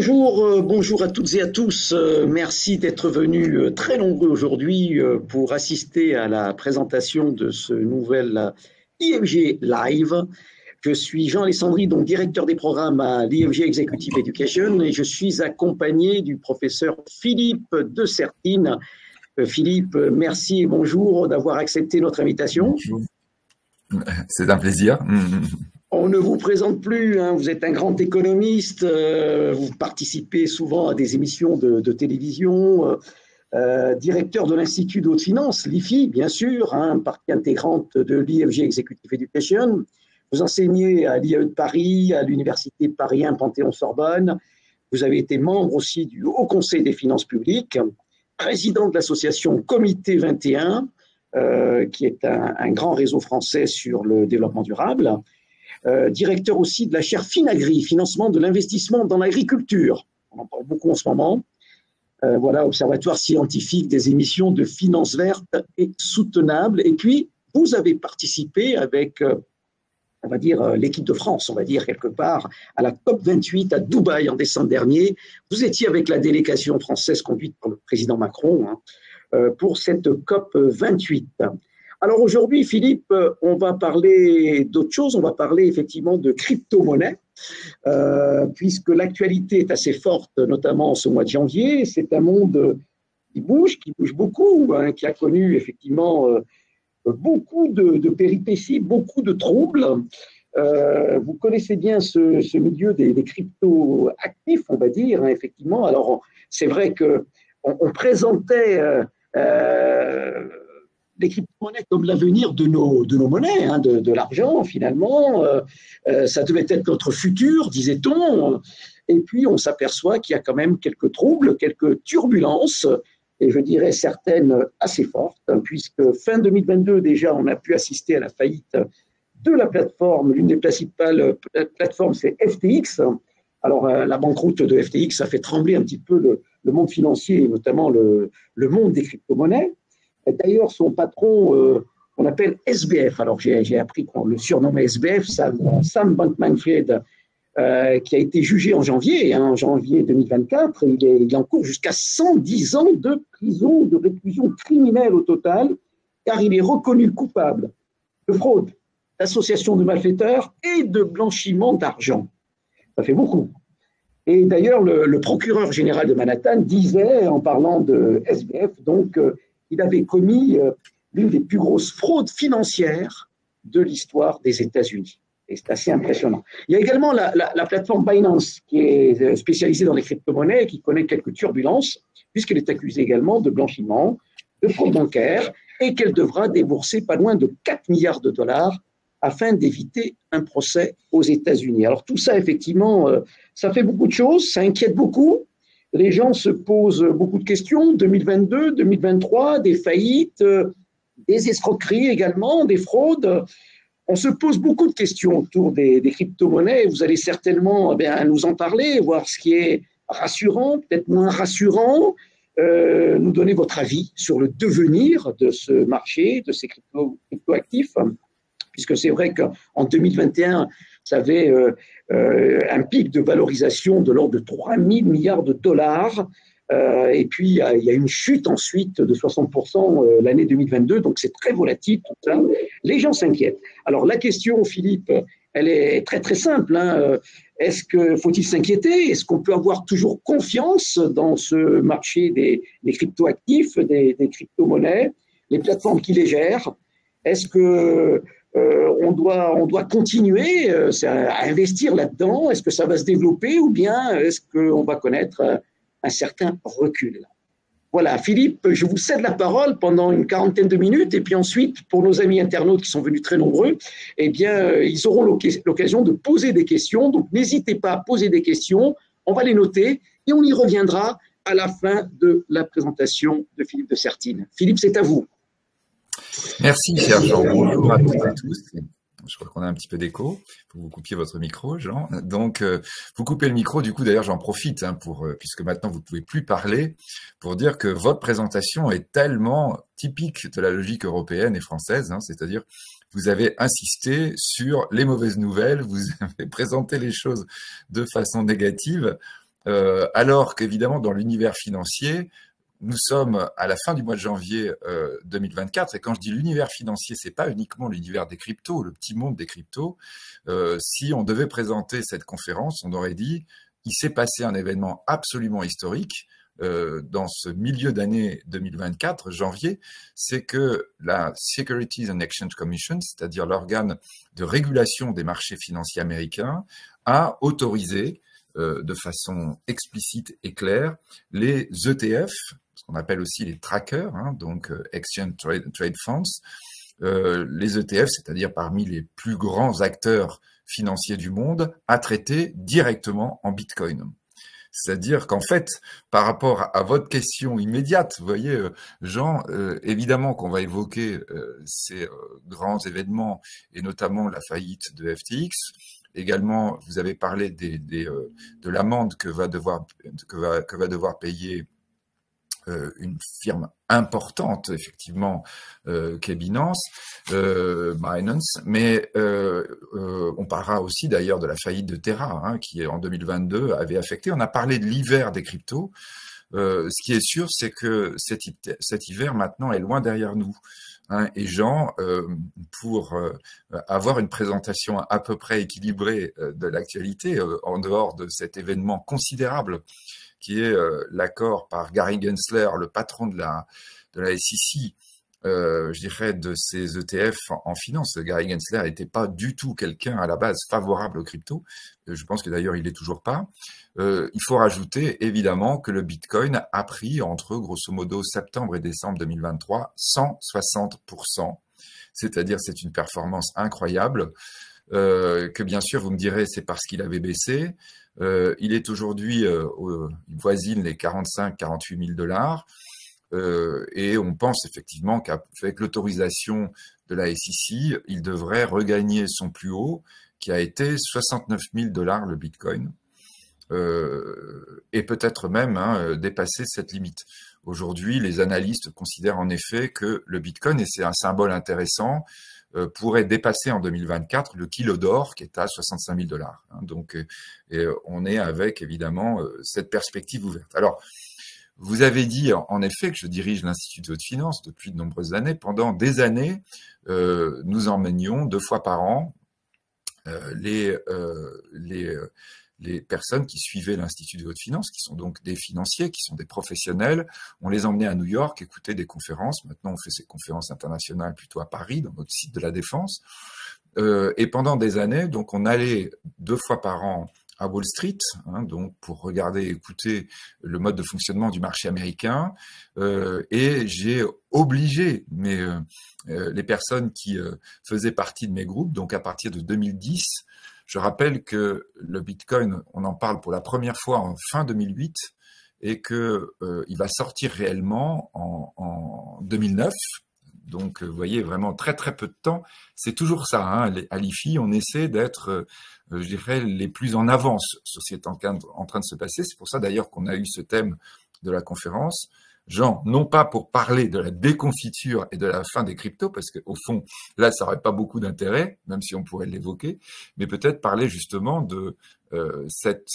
Bonjour à toutes et à tous. Merci d'être venus très nombreux aujourd'hui pour assister à la présentation de ce nouvel IFG Live. Je suis Jean Alessandri, donc directeur des programmes à l'IFG Executive Education, et je suis accompagné du professeur Philippe de Sertine. Philippe, merci et bonjour d'avoir accepté notre invitation. Bonjour. C'est un plaisir. On ne vous présente plus, hein, vous êtes un grand économiste, vous participez souvent à des émissions de télévision, directeur de l'Institut de haute finance, l'IFI, bien sûr, hein, partie intégrante de l'IFG Executive Education. Vous enseignez à l'IAE de Paris, à l'Université Paris 1 Panthéon-Sorbonne. Vous avez été membre aussi du Haut Conseil des finances publiques, président de l'association Comité 21, qui est un grand réseau français sur le développement durable. Directeur aussi de la chaire Finagri, financement de l'investissement dans l'agriculture. On en parle beaucoup en ce moment. Voilà, observatoire scientifique des émissions de finances vertes et soutenables. Et puis, vous avez participé avec, on va dire, l'équipe de France, on va dire, quelque part, à la COP28 à Dubaï en décembre dernier. Vous étiez avec la délégation française conduite par le président Macron, hein, pour cette COP28. Alors aujourd'hui, Philippe, on va parler d'autre chose, on va parler effectivement de crypto-monnaie, puisque l'actualité est assez forte, notamment en ce mois de janvier. C'est un monde qui bouge beaucoup, hein, qui a connu effectivement beaucoup de péripéties, beaucoup de troubles. Vous connaissez bien ce milieu des crypto-actifs, on va dire, hein, effectivement. Alors, c'est vrai qu'on présentait les crypto-monnaies comme l'avenir de nos monnaies, hein, de l'argent finalement. Ça devait être notre futur, disait-on. Et puis on s'aperçoit qu'il y a quand même quelques troubles, quelques turbulences, et je dirais certaines assez fortes, hein, puisque fin 2022 déjà, on a pu assister à la faillite de la plateforme. L'une des principales plateformes, c'est FTX. Alors la banqueroute de FTX, ça fait trembler un petit peu le monde financier, et notamment le monde des crypto-monnaies. D'ailleurs, son patron, on appelle SBF. Alors, j'ai appris qu'on le surnommait SBF, Sam Bankman-Fried, qui a été jugé en janvier 2024. Il encourt jusqu'à 110 ans de prison, de réclusion criminelle au total, car il est reconnu coupable de fraude, d'association de malfaiteurs et de blanchiment d'argent. Ça fait beaucoup. Et d'ailleurs, le procureur général de Manhattan disait, en parlant de SBF, donc, il avait commis l'une des plus grosses fraudes financières de l'histoire des États-Unis. Et c'est assez impressionnant. Il y a également la plateforme Binance, qui est spécialisée dans les crypto-monnaies et qui connaît quelques turbulences, puisqu'elle est accusée également de blanchiment, de fraude bancaire, et qu'elle devra débourser pas loin de 4 milliards de dollars afin d'éviter un procès aux États-Unis. Alors tout ça, effectivement, ça fait beaucoup de choses, ça inquiète beaucoup. Les gens se posent beaucoup de questions, 2022, 2023, des faillites, des escroqueries également, des fraudes. On se pose beaucoup de questions autour des crypto-monnaies. Vous allez certainement nous en parler, voir ce qui est rassurant, peut-être moins rassurant, nous donner votre avis sur le devenir de ce marché, de ces crypto-actifs, puisque c'est vrai qu'en 2021, ça avait un pic de valorisation de l'ordre de 3 000 milliards de dollars. Et puis, il y a une chute ensuite de 60% l'année 2022. Donc, c'est très volatile, tout ça. Les gens s'inquiètent. Alors, la question, Philippe, elle est très, très simple, hein. Faut-il s'inquiéter? Est-ce qu'on peut avoir toujours confiance dans ce marché des crypto-actifs, des crypto-monnaies, les plateformes qui les gèrent? Est-ce que on doit continuer à investir là-dedans? Est-ce que ça va se développer ou bien est-ce qu'on va connaître un certain recul? Voilà, Philippe, je vous cède la parole pendant une quarantaine de minutes et puis ensuite, pour nos amis internautes qui sont venus très nombreux, eh bien, ils auront l'occasion de poser des questions. Donc, n'hésitez pas à poser des questions, on va les noter et on y reviendra à la fin de la présentation de Philippe de Sertine. Philippe, c'est à vous. Merci, cher Jean. Bonjour à toutes et tous. Je crois qu'on a un petit peu d'écho. Faut que vous coupiez votre micro, Jean. Donc, vous coupez le micro. Du coup, d'ailleurs, j'en profite puisque maintenant vous ne pouvez plus parler, pour dire que votre présentation est tellement typique de la logique européenne et française, hein, c'est-à-dire vous avez insisté sur les mauvaises nouvelles, vous avez présenté les choses de façon négative. Alors qu'évidemment, dans l'univers financier, nous sommes à la fin du mois de janvier 2024, et quand je dis l'univers financier, c'est pas uniquement l'univers des cryptos, le petit monde des cryptos. Si on devait présenter cette conférence, on aurait dit il s'est passé un événement absolument historique dans ce milieu d'année 2024, janvier, c'est que la Securities and Exchange Commission, c'est-à-dire l'organe de régulation des marchés financiers américains, a autorisé de façon explicite et claire les ETF, ce qu'on appelle aussi les trackers, donc Exchange Trade Funds, les ETF, c'est-à-dire parmi les plus grands acteurs financiers du monde, à traiter directement en Bitcoin. C'est-à-dire qu'en fait, par rapport à votre question immédiate, vous voyez, Jean, évidemment qu'on va évoquer ces grands événements, et notamment la faillite de FTX. Également, vous avez parlé de l'amende que va devoir payer une firme importante, effectivement, qu'est Binance, mais on parlera aussi d'ailleurs de la faillite de Terra, qui en 2022 avait affecté. On a parlé de l'hiver des cryptos. Ce qui est sûr, c'est que cet hiver maintenant est loin derrière nous. Et Jean, pour avoir une présentation à peu près équilibrée de l'actualité, en dehors de cet événement considérable qui est l'accord par Gary Gensler, le patron de la SEC, je dirais, de ces ETF en finance. Gary Gensler n'était pas du tout quelqu'un à la base favorable aux cryptos. Je pense que d'ailleurs, il n'est toujours pas. Il faut rajouter évidemment que le Bitcoin a pris entre grosso modo septembre et décembre 2023 160%. C'est-à-dire c'est une performance incroyable que bien sûr vous me direz c'est parce qu'il avait baissé. Il est aujourd'hui, il voisine les 45-48 000 dollars. Et on pense effectivement qu'avec l'autorisation de la SEC, il devrait regagner son plus haut, qui a été 69 000 dollars le Bitcoin, et peut-être même dépasser cette limite. Aujourd'hui, les analystes considèrent en effet que le Bitcoin, et c'est un symbole intéressant, pourrait dépasser en 2024 le kilo d'or qui est à 65 000 dollars. Donc, on est avec évidemment cette perspective ouverte. Alors, vous avez dit en effet que je dirige l'Institut de haute finance depuis de nombreuses années. Pendant des années, nous emmenions 2 fois par an les personnes qui suivaient l'Institut de haute finance, qui sont donc des financiers, qui sont des professionnels. On les emmenait à New York, écouter des conférences. Maintenant, on fait ces conférences internationales plutôt à Paris, dans notre site de la Défense. Et pendant des années, donc, on allait 2 fois par an à Wall Street, donc pour regarder et écouter le mode de fonctionnement du marché américain. Et j'ai obligé les personnes qui faisaient partie de mes groupes, donc à partir de 2010, je rappelle que le Bitcoin, on en parle pour la première fois en fin 2008 et que il va sortir réellement en 2009. Donc, vous voyez, vraiment très très peu de temps. C'est toujours ça, à l'IFI, on essaie d'être, je dirais, les plus en avance sur ce qui est en train de se passer. C'est pour ça d'ailleurs qu'on a eu ce thème de la conférence. Jean, non pas pour parler de la déconfiture et de la fin des cryptos, parce qu'au fond, là, ça n'aurait pas beaucoup d'intérêt, même si on pourrait l'évoquer, mais peut-être parler justement de cet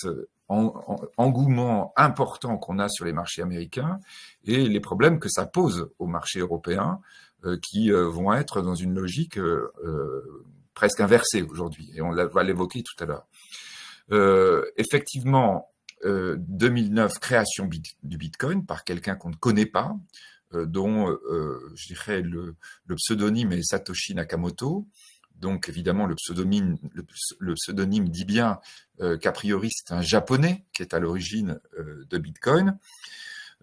engouement important qu'on a sur les marchés américains et les problèmes que ça pose aux marchés européens qui vont être dans une logique presque inversée aujourd'hui. Et on va l'évoquer tout à l'heure. Effectivement, 2009, création du Bitcoin par quelqu'un qu'on ne connaît pas, dont je dirais le pseudonyme est Satoshi Nakamoto. Donc évidemment, le pseudonyme dit bien qu'a priori c'est un japonais qui est à l'origine de Bitcoin.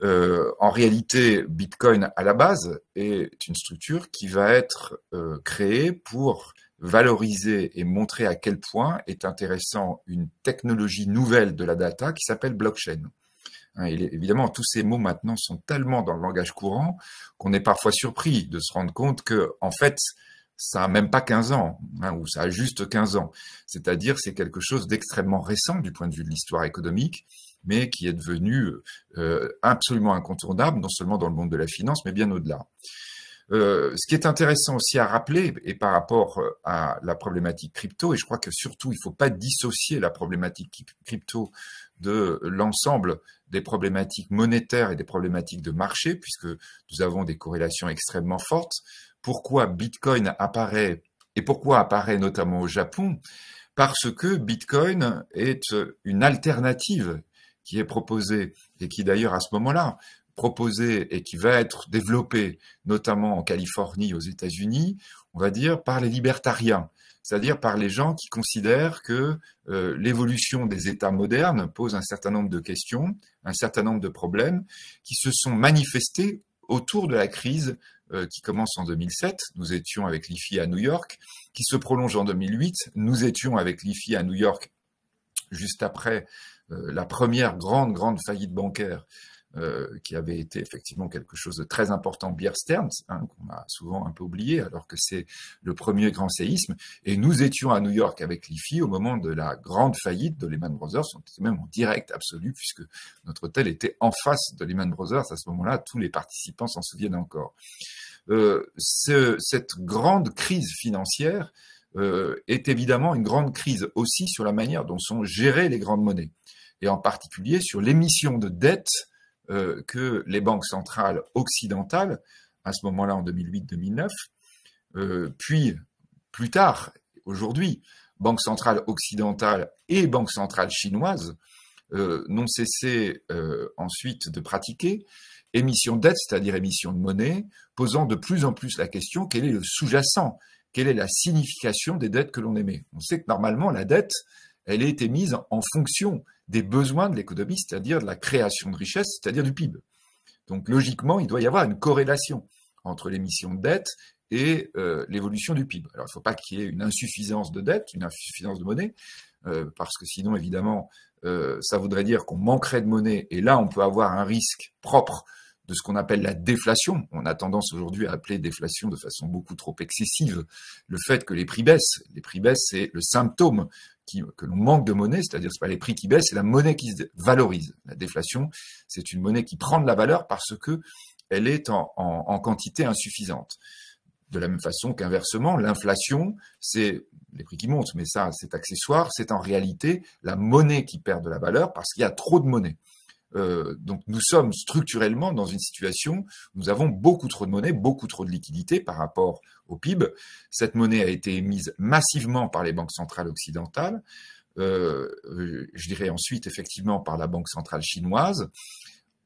En réalité, Bitcoin à la base est une structure qui va être créée pour valoriser et montrer à quel point est intéressant une technologie nouvelle de la data qui s'appelle blockchain. Évidemment, tous ces mots maintenant sont tellement dans le langage courant qu'on est parfois surpris de se rendre compte que, en fait, ça n'a même pas 15 ans, ou ça a juste 15 ans. C'est-à-dire, c'est quelque chose d'extrêmement récent du point de vue de l'histoire économique, mais qui est devenu absolument incontournable, non seulement dans le monde de la finance, mais bien au-delà. Ce qui est intéressant aussi à rappeler, et par rapport à la problématique crypto, et je crois que surtout il ne faut pas dissocier la problématique crypto de l'ensemble des problématiques monétaires et des problématiques de marché, puisque nous avons des corrélations extrêmement fortes. Pourquoi Bitcoin apparaît, et pourquoi apparaît notamment au Japon? Parce que Bitcoin est une alternative qui est proposée, et qui d'ailleurs à ce moment-là, proposée et qui va être développée notamment en Californie, aux États-Unis, on va dire par les libertariens, c'est-à-dire par les gens qui considèrent que l'évolution des États modernes pose un certain nombre de questions, un certain nombre de problèmes qui se sont manifestés autour de la crise qui commence en 2007. Nous étions avec l'IFI à New York, qui se prolonge en 2008. Nous étions avec l'IFI à New York juste après la première grande faillite bancaire qui avait été effectivement quelque chose de très important, Bear Stearns, qu'on a souvent un peu oublié, alors que c'est le premier grand séisme. Et nous étions à New York avec l'IFI au moment de la grande faillite de Lehman Brothers, on était même en direct absolu, puisque notre hôtel était en face de Lehman Brothers. À ce moment-là, tous les participants s'en souviennent encore. Cette grande crise financière est évidemment une grande crise aussi sur la manière dont sont gérées les grandes monnaies, et en particulier sur l'émission de dette que les banques centrales occidentales, à ce moment-là en 2008-2009, puis plus tard, aujourd'hui, banques centrales occidentales et banques centrales chinoises n'ont cessé ensuite de pratiquer, émission de dette, c'est-à-dire émission de monnaie, posant de plus en plus la question, quel est le sous-jacent, quelle est la signification des dettes que l'on émet. On sait que normalement, la dette, elle est émise en fonction des besoins de l'économie, c'est-à-dire de la création de richesse, c'est-à-dire du PIB. Donc logiquement, il doit y avoir une corrélation entre l'émission de dette et l'évolution du PIB. Alors il ne faut pas qu'il y ait une insuffisance de dette, une insuffisance de monnaie, parce que sinon, évidemment, ça voudrait dire qu'on manquerait de monnaie, et là, on peut avoir un risque propre de ce qu'on appelle la déflation. On a tendance aujourd'hui à appeler déflation de façon beaucoup trop excessive le fait que les prix baissent. Les prix baissent, c'est le symptôme que l'on manque de monnaie, c'est-à-dire c'est pas les prix qui baissent, c'est la monnaie qui se valorise. La déflation, c'est une monnaie qui prend de la valeur parce que elle est en quantité insuffisante. De la même façon qu'inversement, l'inflation, c'est les prix qui montent, mais ça, c'est accessoire, c'est en réalité la monnaie qui perd de la valeur parce qu'il y a trop de monnaie. Donc nous sommes structurellement dans une situation où nous avons beaucoup trop de monnaie, beaucoup trop de liquidités par rapport au PIB. Cette monnaie a été émise massivement par les banques centrales occidentales, je dirais ensuite effectivement par la banque centrale chinoise,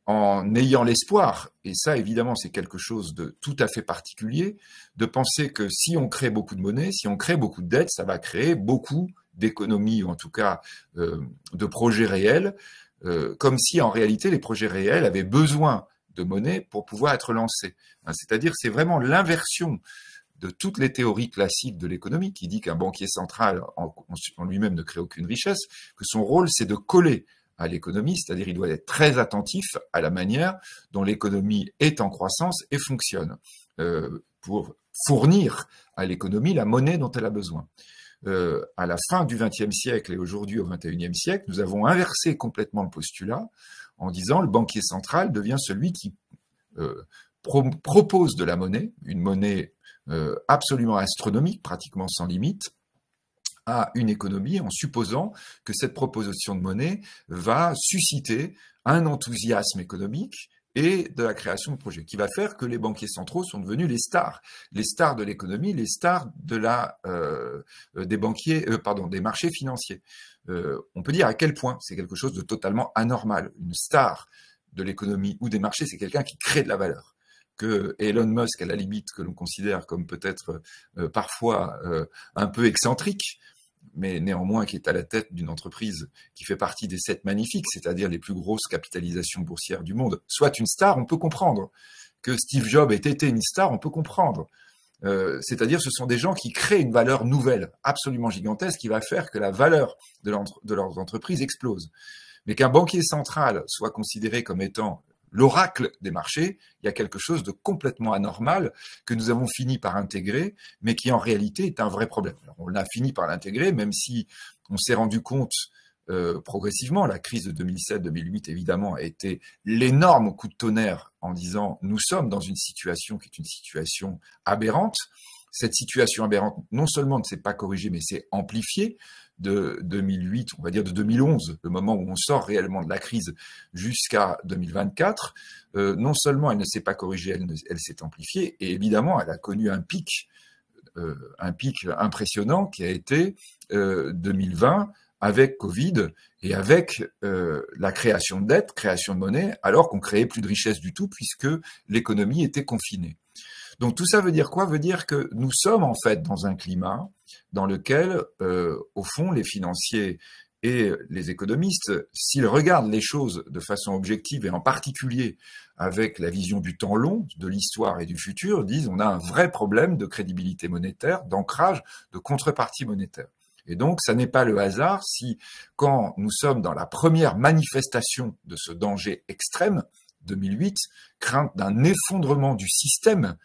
en ayant l'espoir, et ça évidemment c'est quelque chose de tout à fait particulier, de penser que si on crée beaucoup de monnaie, si on crée beaucoup de dettes, ça va créer beaucoup d'économies, ou en tout cas de projets réels, comme si en réalité les projets réels avaient besoin de monnaie pour pouvoir être lancés. C'est-à-dire c'est vraiment l'inversion de toutes les théories classiques de l'économie qui dit qu'un banquier central en lui-même ne crée aucune richesse, que son rôle c'est de coller à l'économie, c'est-à-dire il doit être très attentif à la manière dont l'économie est en croissance et fonctionne pour fournir à l'économie la monnaie dont elle a besoin. À la fin du XXe siècle et aujourd'hui au XXIe siècle, nous avons inversé complètement le postulat en disant le banquier central devient celui qui propose de la monnaie, une monnaie absolument astronomique, pratiquement sans limite, à une économie en supposant que cette proposition de monnaie va susciter un enthousiasme économique et de la création de projets, qui va faire que les banquiers centraux sont devenus les stars de l'économie, les stars de des marchés financiers. On peut dire à quel point c'est quelque chose de totalement anormal. Une star de l'économie ou des marchés, c'est quelqu'un qui crée de la valeur. Que Elon Musk, à la limite, que l'on considère comme peut-être parfois un peu excentrique, mais néanmoins qui est à la tête d'une entreprise qui fait partie des 7 magnifiques, c'est-à-dire les plus grosses capitalisations boursières du monde, soit une star, on peut comprendre. Que Steve Jobs ait été une star, on peut comprendre. C'est-à-dire ce sont des gens qui créent une valeur nouvelle, absolument gigantesque, qui va faire que la valeur de leurs entreprises explose. Mais qu'un banquier central soit considéré comme étant l'oracle des marchés, il y a quelque chose de complètement anormal que nous avons fini par intégrer, mais qui en réalité est un vrai problème. Alors, on a fini par l'intégrer, même si on s'est rendu compte progressivement, la crise de 2007-2008 évidemment a été l'énorme coup de tonnerre en disant nous sommes dans une situation qui est une situation aberrante, cette situation aberrante, non seulement ne s'est pas corrigée, mais s'est amplifiée de 2008, on va dire de 2011, le moment où on sort réellement de la crise, jusqu'à 2024. Non seulement elle ne s'est pas corrigée, elle s'est amplifiée, et évidemment, elle a connu un pic impressionnant qui a été 2020, avec Covid et avec la création de dette, création de monnaie, alors qu'on créait plus de richesse du tout puisque l'économie était confinée. Donc tout ça veut dire quoi? Veut dire que nous sommes en fait dans un climat dans lequel, au fond, les financiers et les économistes, s'ils regardent les choses de façon objective et en particulier avec la vision du temps long, de l'histoire et du futur, disent on a un vrai problème de crédibilité monétaire, d'ancrage, de contrepartie monétaire. Et donc, ça n'est pas le hasard si, quand nous sommes dans la première manifestation de ce danger extrême, 2008, crainte d'un effondrement du système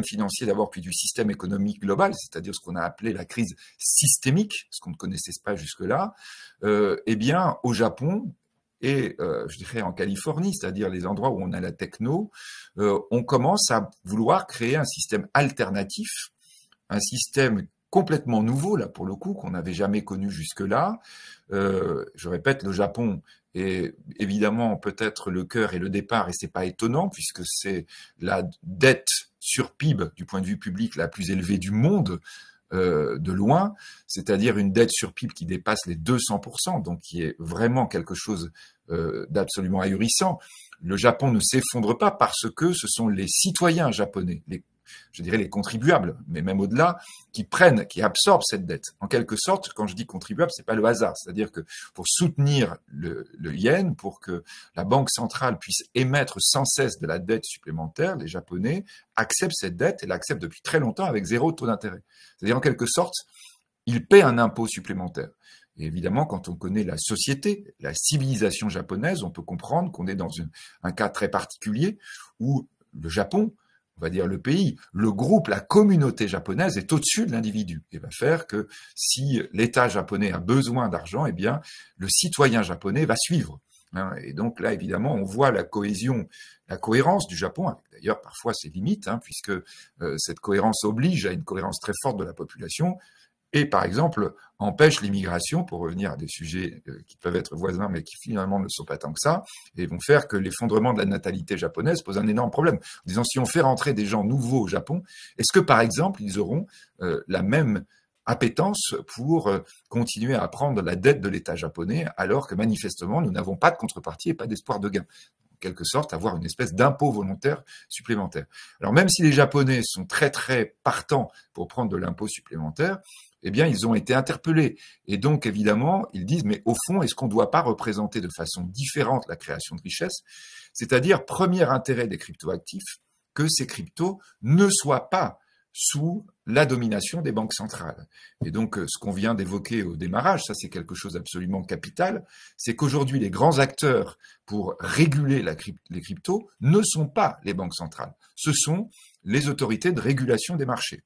financier d'abord, puis du système économique global, c'est-à-dire ce qu'on a appelé la crise systémique, ce qu'on ne connaissait pas jusque-là, eh bien, au Japon et je dirais en Californie, c'est-à-dire les endroits où on a la techno, on commence à vouloir créer un système alternatif, un système complètement nouveau, là, pour le coup, qu'on n'avait jamais connu jusque-là. Je répète, le Japon est évidemment peut-être le cœur et le départ, et c'est pas étonnant, puisque c'est la dette sur PIB, du point de vue public, la plus élevée du monde, de loin, c'est-à-dire une dette sur PIB qui dépasse les 200%, donc qui est vraiment quelque chose d'absolument ahurissant. Le Japon ne s'effondre pas parce que ce sont les citoyens japonais, je dirais les contribuables, mais même au-delà, qui prennent, qui absorbent cette dette. En quelque sorte, quand je dis contribuable, c'est pas le hasard. C'est-à-dire que pour soutenir le yen, pour que la banque centrale puisse émettre sans cesse de la dette supplémentaire, les Japonais acceptent cette dette et l'acceptent depuis très longtemps avec 0 taux d'intérêt. C'est-à-dire, en quelque sorte, ils paient un impôt supplémentaire. Et évidemment, quand on connaît la société, la civilisation japonaise, on peut comprendre qu'on est dans un cas très particulier où le Japon, on va dire le pays, le groupe, la communauté japonaise est au-dessus de l'individu et va faire que si l'État japonais a besoin d'argent, eh bien, le citoyen japonais va suivre. Et donc là, évidemment, on voit la cohésion, la cohérence du Japon, avec d'ailleurs parfois ses limites, puisque cette cohérence oblige à une cohérence très forte de la population, et par exemple empêche l'immigration, pour revenir à des sujets qui peuvent être voisins mais qui finalement ne sont pas tant que ça, et vont faire que l'effondrement de la natalité japonaise pose un énorme problème. En disant, si on fait rentrer des gens nouveaux au Japon, est-ce que par exemple ils auront la même appétence pour continuer à prendre la dette de l'État japonais, alors que manifestement nous n'avons pas de contrepartie et pas d'espoir de gain? En quelque sorte, avoir une espèce d'impôt volontaire supplémentaire. Alors même si les Japonais sont très très partants pour prendre de l'impôt supplémentaire, eh bien, ils ont été interpellés. Et donc, évidemment, ils disent, mais au fond, est-ce qu'on ne doit pas représenter de façon différente la création de richesse? C'est-à-dire, premier intérêt des cryptoactifs, que ces cryptos ne soient pas sous la domination des banques centrales. Et donc, ce qu'on vient d'évoquer au démarrage, ça c'est quelque chose d'absolument capital, c'est qu'aujourd'hui, les grands acteurs pour réguler les cryptos ne sont pas les banques centrales, ce sont les autorités de régulation des marchés.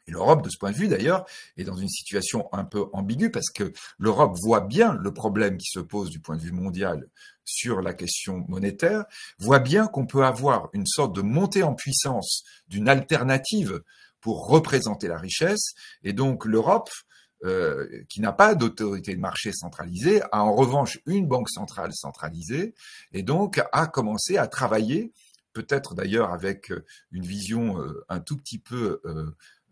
Et l'Europe, de ce point de vue d'ailleurs, est dans une situation un peu ambiguë parce que l'Europe voit bien le problème qui se pose du point de vue mondial sur la question monétaire, voit bien qu'on peut avoir une sorte de montée en puissance d'une alternative pour représenter la richesse, et donc l'Europe, qui n'a pas d'autorité de marché centralisée, a en revanche une banque centrale centralisée, et donc a commencé à travailler, peut-être d'ailleurs avec une vision un tout petit peu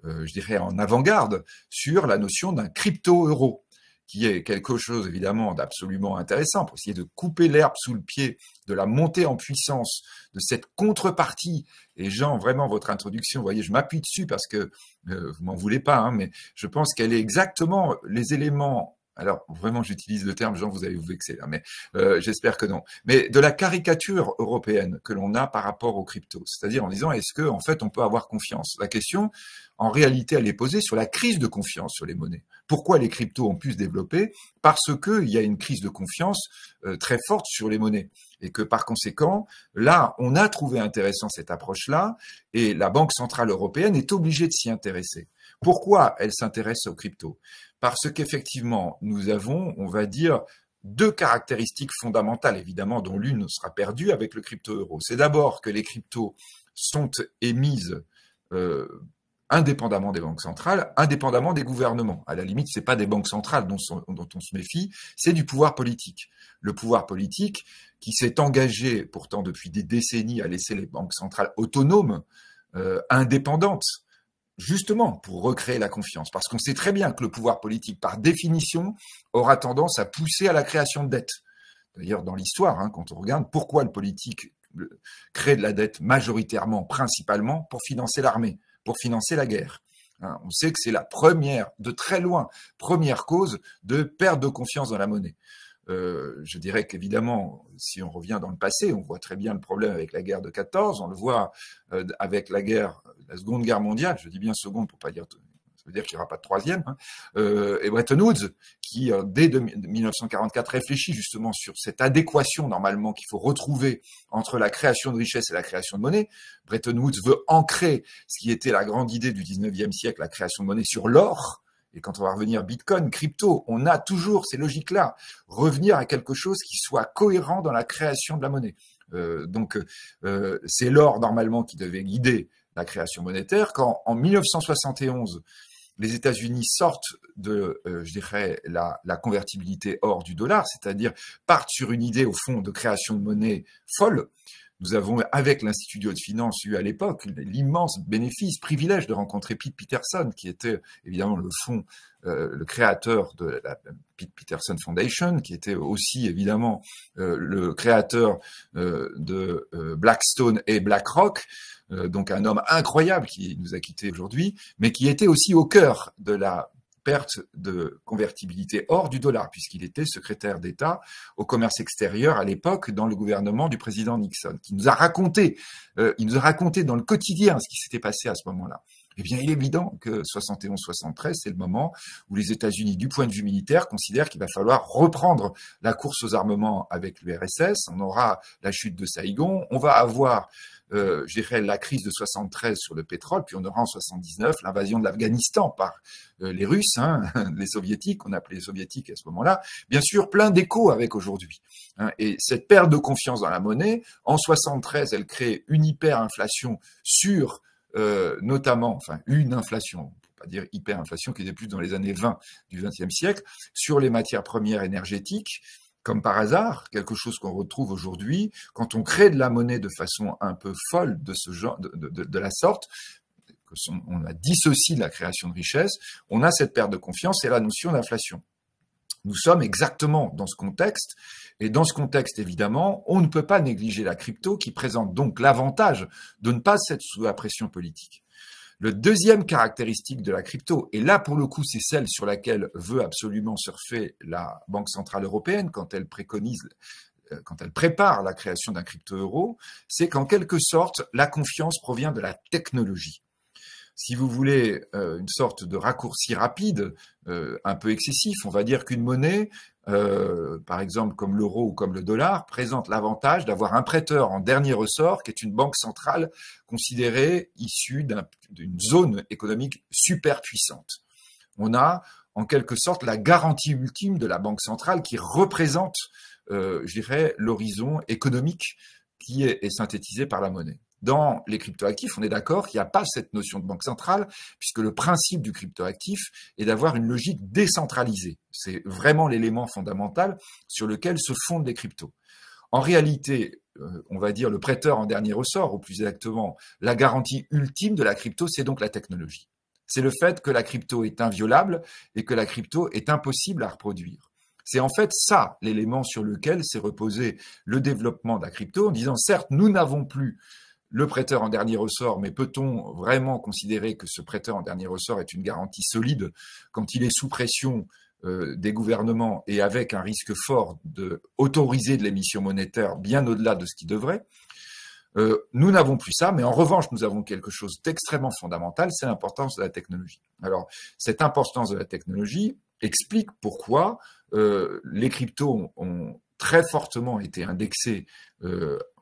je dirais en avant-garde, sur la notion d'un crypto-euro, qui est quelque chose évidemment d'absolument intéressant pour essayer de couper l'herbe sous le pied de la montée en puissance de cette contrepartie. Et Jean, vraiment votre introduction, vous voyez, je m'appuie dessus parce que vous m'en voulez pas, mais je pense qu'elle est exactement les éléments. Alors, vraiment, j'utilise le terme, Jean, vous allez vous vexer, mais j'espère que non. Mais de la caricature européenne que l'on a par rapport aux cryptos, c'est-à-dire en disant, est-ce que en fait, on peut avoir confiance? La question, en réalité, elle est posée sur la crise de confiance sur les monnaies. Pourquoi les cryptos ont pu se développer? Parce qu'il y a une crise de confiance très forte sur les monnaies. Et que par conséquent, là, on a trouvé intéressant cette approche-là, et la Banque centrale européenne est obligée de s'y intéresser. Pourquoi elle s'intéresse aux cryptos? Parce qu'effectivement, nous avons, on va dire, deux caractéristiques fondamentales, évidemment, dont l'une sera perdue avec le crypto-euro. C'est d'abord que les cryptos sont émises indépendamment des banques centrales, indépendamment des gouvernements. À la limite, c'est pas des banques centrales dont on se méfie, c'est du pouvoir politique. Le pouvoir politique qui s'est engagé pourtant depuis des décennies à laisser les banques centrales autonomes, indépendantes, justement pour recréer la confiance. Parce qu'on sait très bien que le pouvoir politique, par définition, aura tendance à pousser à la création de dettes. D'ailleurs, dans l'histoire, quand on regarde pourquoi le politique crée de la dette majoritairement, principalement, pour financer l'armée, pour financer la guerre. On sait que c'est la première, de très loin, première cause de perte de confiance dans la monnaie. Je dirais qu'évidemment, si on revient dans le passé, on voit très bien le problème avec la guerre de 14, on le voit avec la Seconde Guerre mondiale, je dis bien seconde pour pas dire, ça veut dire qu'il n'y aura pas de troisième, et Bretton Woods, qui dès 1944 réfléchit justement sur cette adéquation normalement qu'il faut retrouver entre la création de richesse et la création de monnaie. Bretton Woods veut ancrer ce qui était la grande idée du 19e siècle, la création de monnaie sur l'or. Et quand on va revenir Bitcoin, crypto, on a toujours ces logiques-là. Revenir à quelque chose qui soit cohérent dans la création de la monnaie. Donc, c'est l'or normalement qui devait guider la création monétaire. Quand en 1971, les États-Unis sortent de, je dirais, la convertibilité or du dollar, c'est-à-dire partent sur une idée au fond de création de monnaie folle. Nous avons, avec l'Institut de haute finance, eu à l'époque l'immense bénéfice, privilège de rencontrer Pete Peterson, qui était évidemment le créateur de la Pete Peterson Foundation, qui était aussi évidemment le créateur de Blackstone et BlackRock, donc un homme incroyable qui nous a quittés aujourd'hui, mais qui était aussi au cœur de la perte de convertibilité hors du dollar, puisqu'il était secrétaire d'État au commerce extérieur à l'époque dans le gouvernement du président Nixon, qui nous a raconté, dans le quotidien ce qui s'était passé à ce moment-là. Eh bien, il est évident que 71-73, c'est le moment où les États-Unis, du point de vue militaire, considèrent qu'il va falloir reprendre la course aux armements avec l'URSS. On aura la chute de Saïgon, on va avoir je dirais la crise de 73 sur le pétrole, puis on aura en 79 l'invasion de l'Afghanistan par les Russes, les Soviétiques, on appelait les Soviétiques à ce moment-là. Bien sûr, plein d'échos avec aujourd'hui. Et cette perte de confiance dans la monnaie, en 73, elle crée une hyperinflation sur notamment, enfin une inflation, pour pas dire hyperinflation, qui était plus dans les années 20 du XXe siècle, sur les matières premières énergétiques. Comme par hasard, quelque chose qu'on retrouve aujourd'hui, quand on crée de la monnaie de façon un peu folle de ce genre, de la sorte, on a dissocié la création de richesse, on a cette perte de confiance et la notion d'inflation. Nous sommes exactement dans ce contexte, et dans ce contexte, évidemment, on ne peut pas négliger la crypto qui présente donc l'avantage de ne pas être sous la pression politique. Le deuxième caractéristique de la crypto, et là pour le coup c'est celle sur laquelle veut absolument surfer la Banque Centrale Européenne quand elle prépare la création d'un crypto-euro, c'est qu'en quelque sorte la confiance provient de la technologie. Si vous voulez une sorte de raccourci rapide, un peu excessif, on va dire qu'une monnaie, par exemple comme l'euro ou comme le dollar, présente l'avantage d'avoir un prêteur en dernier ressort qui est une banque centrale considérée issue d'une zone économique super puissante. On a en quelque sorte la garantie ultime de la banque centrale qui représente, je dirais, l'horizon économique qui est synthétisé par la monnaie. Dans les cryptoactifs, on est d'accord qu'il n'y a pas cette notion de banque centrale, puisque le principe du cryptoactif est d'avoir une logique décentralisée. C'est vraiment l'élément fondamental sur lequel se fondent les cryptos. En réalité, on va dire le prêteur en dernier ressort, ou plus exactement, la garantie ultime de la crypto, c'est donc la technologie. C'est le fait que la crypto est inviolable et que la crypto est impossible à reproduire. C'est en fait ça l'élément sur lequel s'est reposé le développement de la crypto, en disant certes, nous n'avons plus le prêteur en dernier ressort, mais peut-on vraiment considérer que ce prêteur en dernier ressort est une garantie solide quand il est sous pression des gouvernements et avec un risque fort d'autoriser de l'émission monétaire bien au-delà de ce qu'il devrait? Nous n'avons plus ça, mais en revanche, nous avons quelque chose d'extrêmement fondamental, c'est l'importance de la technologie. Alors, cette importance de la technologie explique pourquoi les cryptos ont très fortement été indexés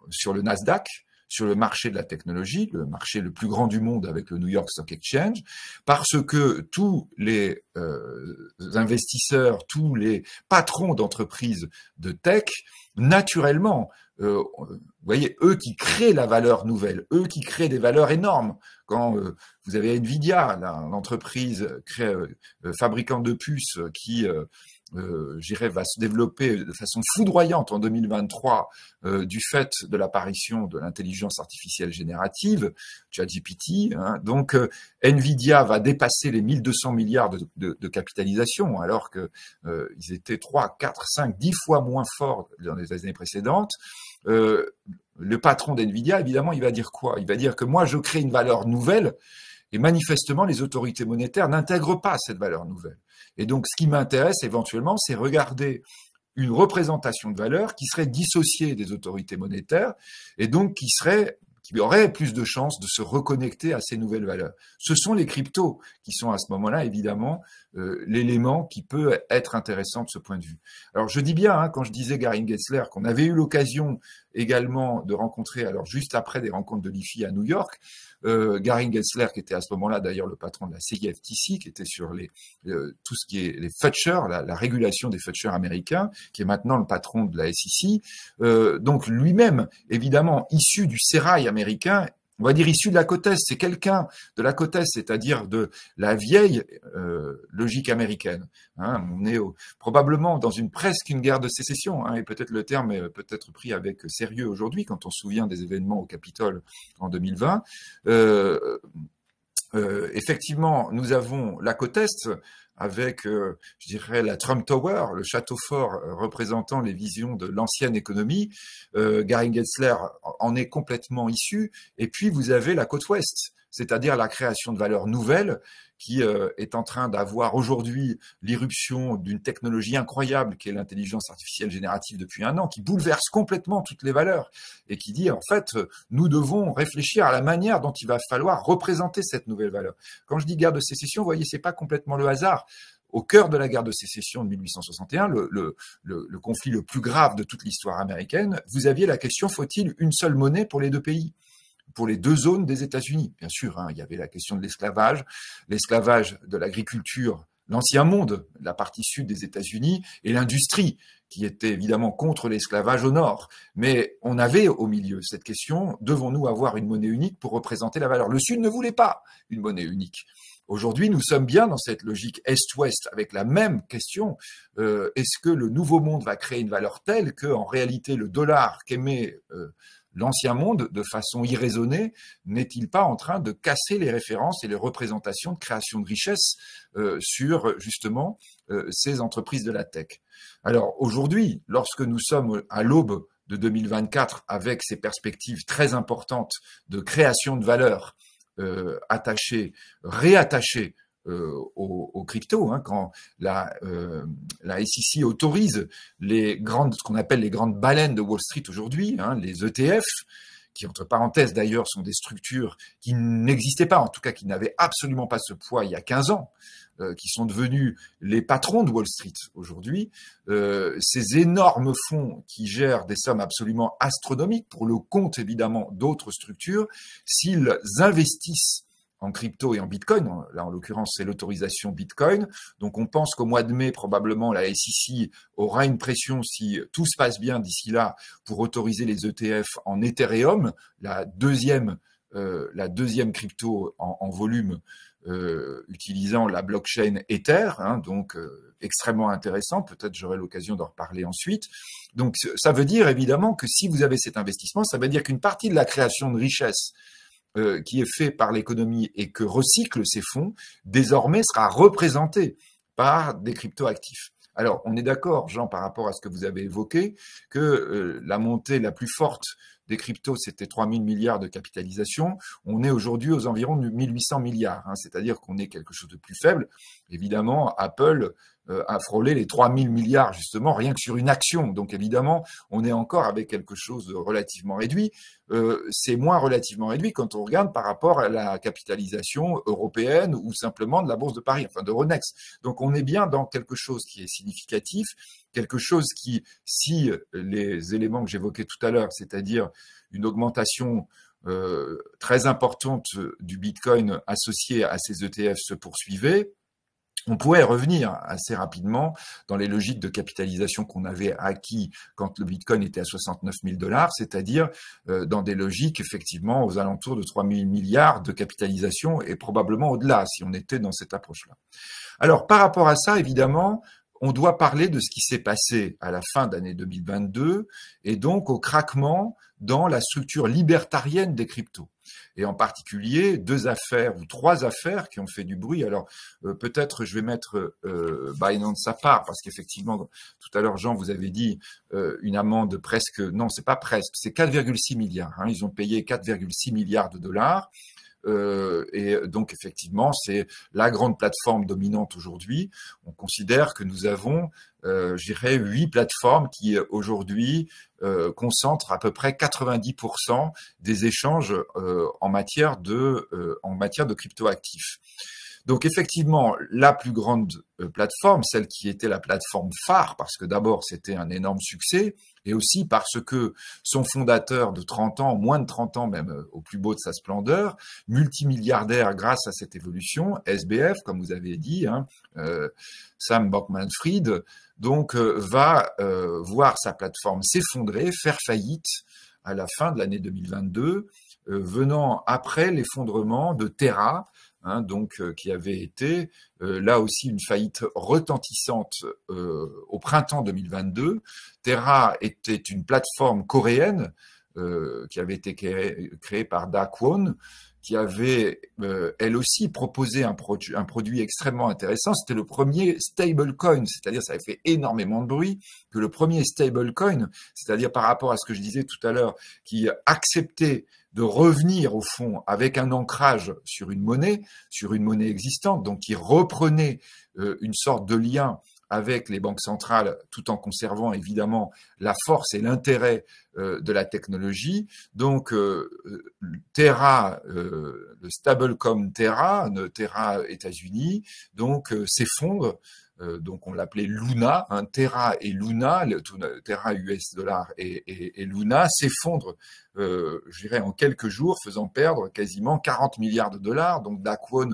sur le Nasdaq, sur le marché de la technologie, le marché le plus grand du monde avec le New York Stock Exchange, parce que tous les investisseurs, tous les patrons d'entreprises de tech, naturellement, vous voyez, eux qui créent la valeur nouvelle, eux qui créent des valeurs énormes. Quand vous avez Nvidia, l'entreprise fabricante de puces qui va se développer de façon foudroyante en 2023 du fait de l'apparition de l'intelligence artificielle générative, ChatGPT. Hein. Donc, Nvidia va dépasser les 1200 milliards de capitalisation, alors que ils étaient 3, 4, 5, 10 fois moins forts dans les années précédentes. Le patron d'Nvidia, évidemment, il va dire quoi? Il va dire que moi, je crée une valeur nouvelle, et manifestement, les autorités monétaires n'intègrent pas cette valeur nouvelle. Et donc, ce qui m'intéresse éventuellement, c'est regarder une représentation de valeur qui serait dissociée des autorités monétaires et donc qui aurait plus de chances de se reconnecter à ces nouvelles valeurs. Ce sont les cryptos qui sont à ce moment-là, évidemment, l'élément qui peut être intéressant de ce point de vue. Alors, je dis bien, hein, quand je disais Gary Gensler, qu'on avait eu l'occasion également de rencontrer, alors juste après des rencontres de l'IFI à New York, Gary Gensler, qui était à ce moment-là d'ailleurs le patron de la CFTC, qui était sur tout ce qui est les futures, la régulation des futures américains, qui est maintenant le patron de la SEC, donc lui-même, évidemment, issu du sérail américain, on va dire issu de la côte Est, c'est quelqu'un de la côte Est, c'est-à-dire de la vieille logique américaine. Hein, on est probablement dans presque une guerre de sécession, hein, et peut-être le terme est peut-être pris avec sérieux aujourd'hui quand on se souvient des événements au Capitole en 2020. Effectivement, nous avons la côte Est avec, je dirais, la Trump Tower, le château fort représentant les visions de l'ancienne économie. Gary Gensler en est complètement issu. Et puis, vous avez la côte Ouest, c'est-à-dire la création de valeurs nouvelles qui est en train d'avoir aujourd'hui l'irruption d'une technologie incroyable qui est l'intelligence artificielle générative depuis 1 an, qui bouleverse complètement toutes les valeurs et qui dit, en fait, nous devons réfléchir à la manière dont il va falloir représenter cette nouvelle valeur. Quand je dis guerre de sécession, vous voyez, c'est pas complètement le hasard. Au cœur de la guerre de sécession de 1861, le conflit le plus grave de toute l'histoire américaine, vous aviez la question, faut-il une seule monnaie pour les deux pays ? Pour les deux zones des États-Unis. Bien sûr, hein, il y avait la question de l'esclavage de l'agriculture, l'ancien monde, la partie sud des États-Unis, et l'industrie, qui était évidemment contre l'esclavage au nord. Mais on avait au milieu cette question, devons-nous avoir une monnaie unique pour représenter la valeur? Le Sud ne voulait pas une monnaie unique. Aujourd'hui, nous sommes bien dans cette logique Est-Ouest avec la même question. Est-ce que le nouveau monde va créer une valeur telle qu'en réalité le dollar qu'émet l'ancien monde, de façon irraisonnée, n'est-il pas en train de casser les références et les représentations de création de richesse sur justement ces entreprises de la tech? Alors aujourd'hui, lorsque nous sommes à l'aube de 2024 avec ces perspectives très importantes de création de valeur réattachées aux cryptos, hein, quand la SEC autorise ce qu'on appelle les grandes baleines de Wall Street aujourd'hui, hein, les ETF, qui entre parenthèses d'ailleurs sont des structures qui n'existaient pas, en tout cas qui n'avaient absolument pas ce poids il y a 15 ans, qui sont devenus les patrons de Wall Street aujourd'hui, ces énormes fonds qui gèrent des sommes absolument astronomiques pour le compte évidemment d'autres structures, s'ils investissent en crypto et en Bitcoin, là en l'occurrence c'est l'autorisation Bitcoin, donc on pense qu'au mois de mai probablement la SEC aura une pression si tout se passe bien d'ici là pour autoriser les ETF en Ethereum, la deuxième crypto en volume utilisant la blockchain Ether, hein, donc extrêmement intéressant, peut-être j'aurai l'occasion d'en reparler ensuite. Donc ça veut dire évidemment que si vous avez cet investissement, ça veut dire qu'une partie de la création de richesse qui est fait par l'économie et que recycle ces fonds, désormais sera représenté par des cryptoactifs. Alors, on est d'accord, Jean, par rapport à ce que vous avez évoqué, que la montée la plus forte des cryptos, c'était 3 000 milliards de capitalisation. On est aujourd'hui aux environs de 1 800 milliards, hein, c'est-à-dire qu'on est quelque chose de plus faible. Évidemment, Apple a frôlé les 3 000 milliards, justement, rien que sur une action. Donc, évidemment, on est encore avec quelque chose de relativement réduit. C'est moins relativement réduit quand on regarde par rapport à la capitalisation européenne ou simplement de la Bourse de Paris, enfin d'Euronext. Donc, on est bien dans quelque chose qui est significatif, quelque chose qui, si les éléments que j'évoquais tout à l'heure, c'est-à-dire une augmentation très importante du Bitcoin associée à ces ETF se poursuivait, on pourrait revenir assez rapidement dans les logiques de capitalisation qu'on avait acquis quand le Bitcoin était à 69 000 $, c'est-à-dire dans des logiques effectivement aux alentours de 3 000 milliards de capitalisation et probablement au-delà si on était dans cette approche-là. Alors par rapport à ça, évidemment, on doit parler de ce qui s'est passé à la fin d'année 2022 et donc au craquement dans la structure libertarienne des cryptos. Et en particulier, 2 affaires ou 3 affaires qui ont fait du bruit. Alors, peut-être je vais mettre Binance à part, parce qu'effectivement, tout à l'heure, Jean, vous avez dit une amende presque, non, c'est pas presque, c'est 4,6 milliards. Hein, ils ont payé 4,6 milliards de dollars. Et donc effectivement, c'est la grande plateforme dominante aujourd'hui. On considère que nous avons, je dirais, 8 plateformes qui aujourd'hui concentrent à peu près 90% des échanges en matière de cryptoactifs. Donc effectivement, la plus grande plateforme, celle qui était la plateforme phare, parce que d'abord c'était un énorme succès, et aussi parce que son fondateur de 30 ans, moins de 30 ans même, au plus beau de sa splendeur, multimilliardaire grâce à cette évolution, SBF, comme vous avez dit, hein, Sam Bankman-Fried, donc va voir sa plateforme s'effondrer, faire faillite à la fin de l'année 2022, venant après l'effondrement de Terra, hein, donc qui avait été là aussi une faillite retentissante au printemps 2022. Terra était une plateforme coréenne qui avait été créée par Da Kwon, qui avait elle aussi proposé un produit extrêmement intéressant. C'était le premier stablecoin, c'est-à-dire ça avait fait énormément de bruit, que le premier stablecoin, c'est-à-dire par rapport à ce que je disais tout à l'heure, qui acceptait de revenir au fond avec un ancrage sur une monnaie existante, donc qui reprenait une sorte de lien avec les banques centrales, tout en conservant évidemment la force et l'intérêt de la technologie. Donc Terra, le stablecoin Terra États-Unis, donc s'effondre. Donc on l'appelait Luna, hein, Terra et Luna, Terra US dollar et Luna s'effondrent, je dirais en quelques jours, faisant perdre quasiment 40 milliards de dollars. Donc Da Kwon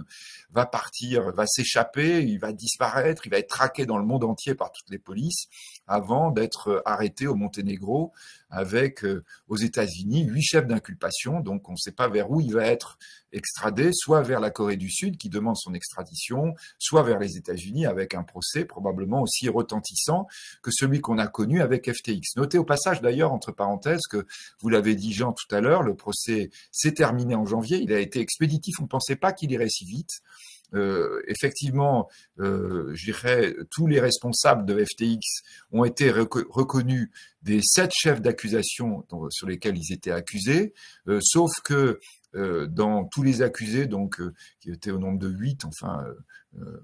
va partir, va s'échapper, il va disparaître, il va être traqué dans le monde entier par toutes les polices avant d'être arrêté au Monténégro avec aux États-Unis 8 chefs d'inculpation. Donc on ne sait pas vers où il va être extradé, soit vers la Corée du Sud qui demande son extradition, soit vers les États-Unis avec un procès probablement aussi retentissant que celui qu'on a connu avec FTX. Notez au passage d'ailleurs, entre parenthèses, que vous l'avez dit Jean tout à l'heure, le procès s'est terminé en janvier, il a été expéditif, on ne pensait pas qu'il irait si vite. Effectivement, je dirais, tous les responsables de FTX ont été reconnus des 7 chefs d'accusation sur lesquels ils étaient accusés, sauf que dans tous les accusés, donc qui étaient au nombre de 8, enfin,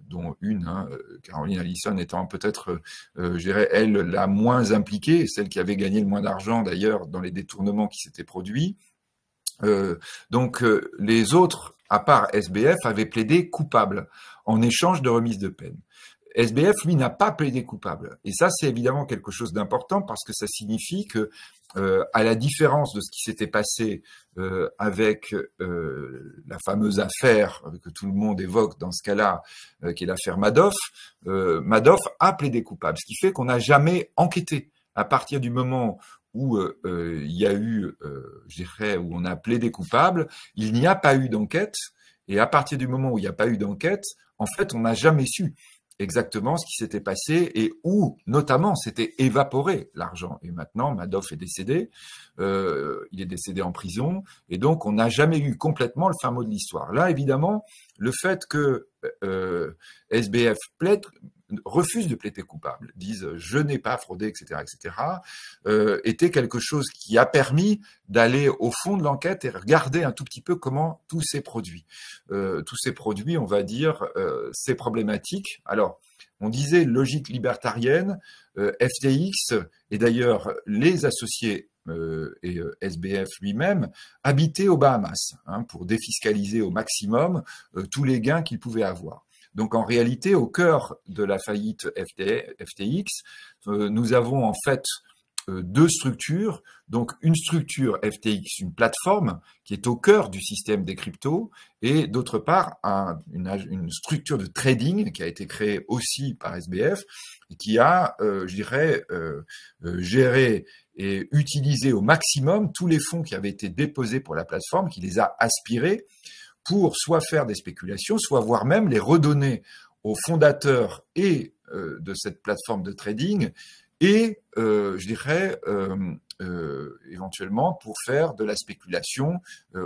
dont une, hein, Caroline Ellison étant peut-être, je dirais, elle, la moins impliquée, celle qui avait gagné le moins d'argent d'ailleurs dans les détournements qui s'étaient produits. Donc les autres, à part SBF, avaient plaidé coupable en échange de remise de peine. SBF, lui, n'a pas plaidé coupable. Et ça, c'est évidemment quelque chose d'important parce que ça signifie que, à la différence de ce qui s'était passé avec la fameuse affaire que tout le monde évoque dans ce cas-là, qui est l'affaire Madoff, Madoff a plaidé coupable, ce qui fait qu'on n'a jamais enquêté. À partir du moment où il y a eu, je dirais, où on a plaidé coupable, il n'y a pas eu d'enquête. Et à partir du moment où il n'y a pas eu d'enquête, en fait, on n'a jamais su exactement ce qui s'était passé et où, notamment, s'était évaporé l'argent. Et maintenant, Madoff est décédé, il est décédé en prison, et donc on n'a jamais eu complètement le fin mot de l'histoire. Là, évidemment, le fait que SBF refuse de plaider coupable, disent je n'ai pas fraudé, etc., était quelque chose qui a permis d'aller au fond de l'enquête et regarder un tout petit peu comment tout s'est produit. Tous ces produits, on va dire, c'est problématique. Alors, on disait logique libertarienne, FTX et d'ailleurs les associés et SBF lui-même habitaient aux Bahamas, hein, pour défiscaliser au maximum tous les gains qu'ils pouvaient avoir. Donc en réalité, au cœur de la faillite FTX, nous avons en fait deux structures, donc une structure FTX, une plateforme qui est au cœur du système des cryptos, et d'autre part une structure de trading qui a été créée aussi par SBF et qui a, je dirais, géré et utilisé au maximum tous les fonds qui avaient été déposés pour la plateforme, qui les a aspirés pour soit faire des spéculations, soit voire même les redonner aux fondateurs et de cette plateforme de trading, et je dirais éventuellement pour faire de la spéculation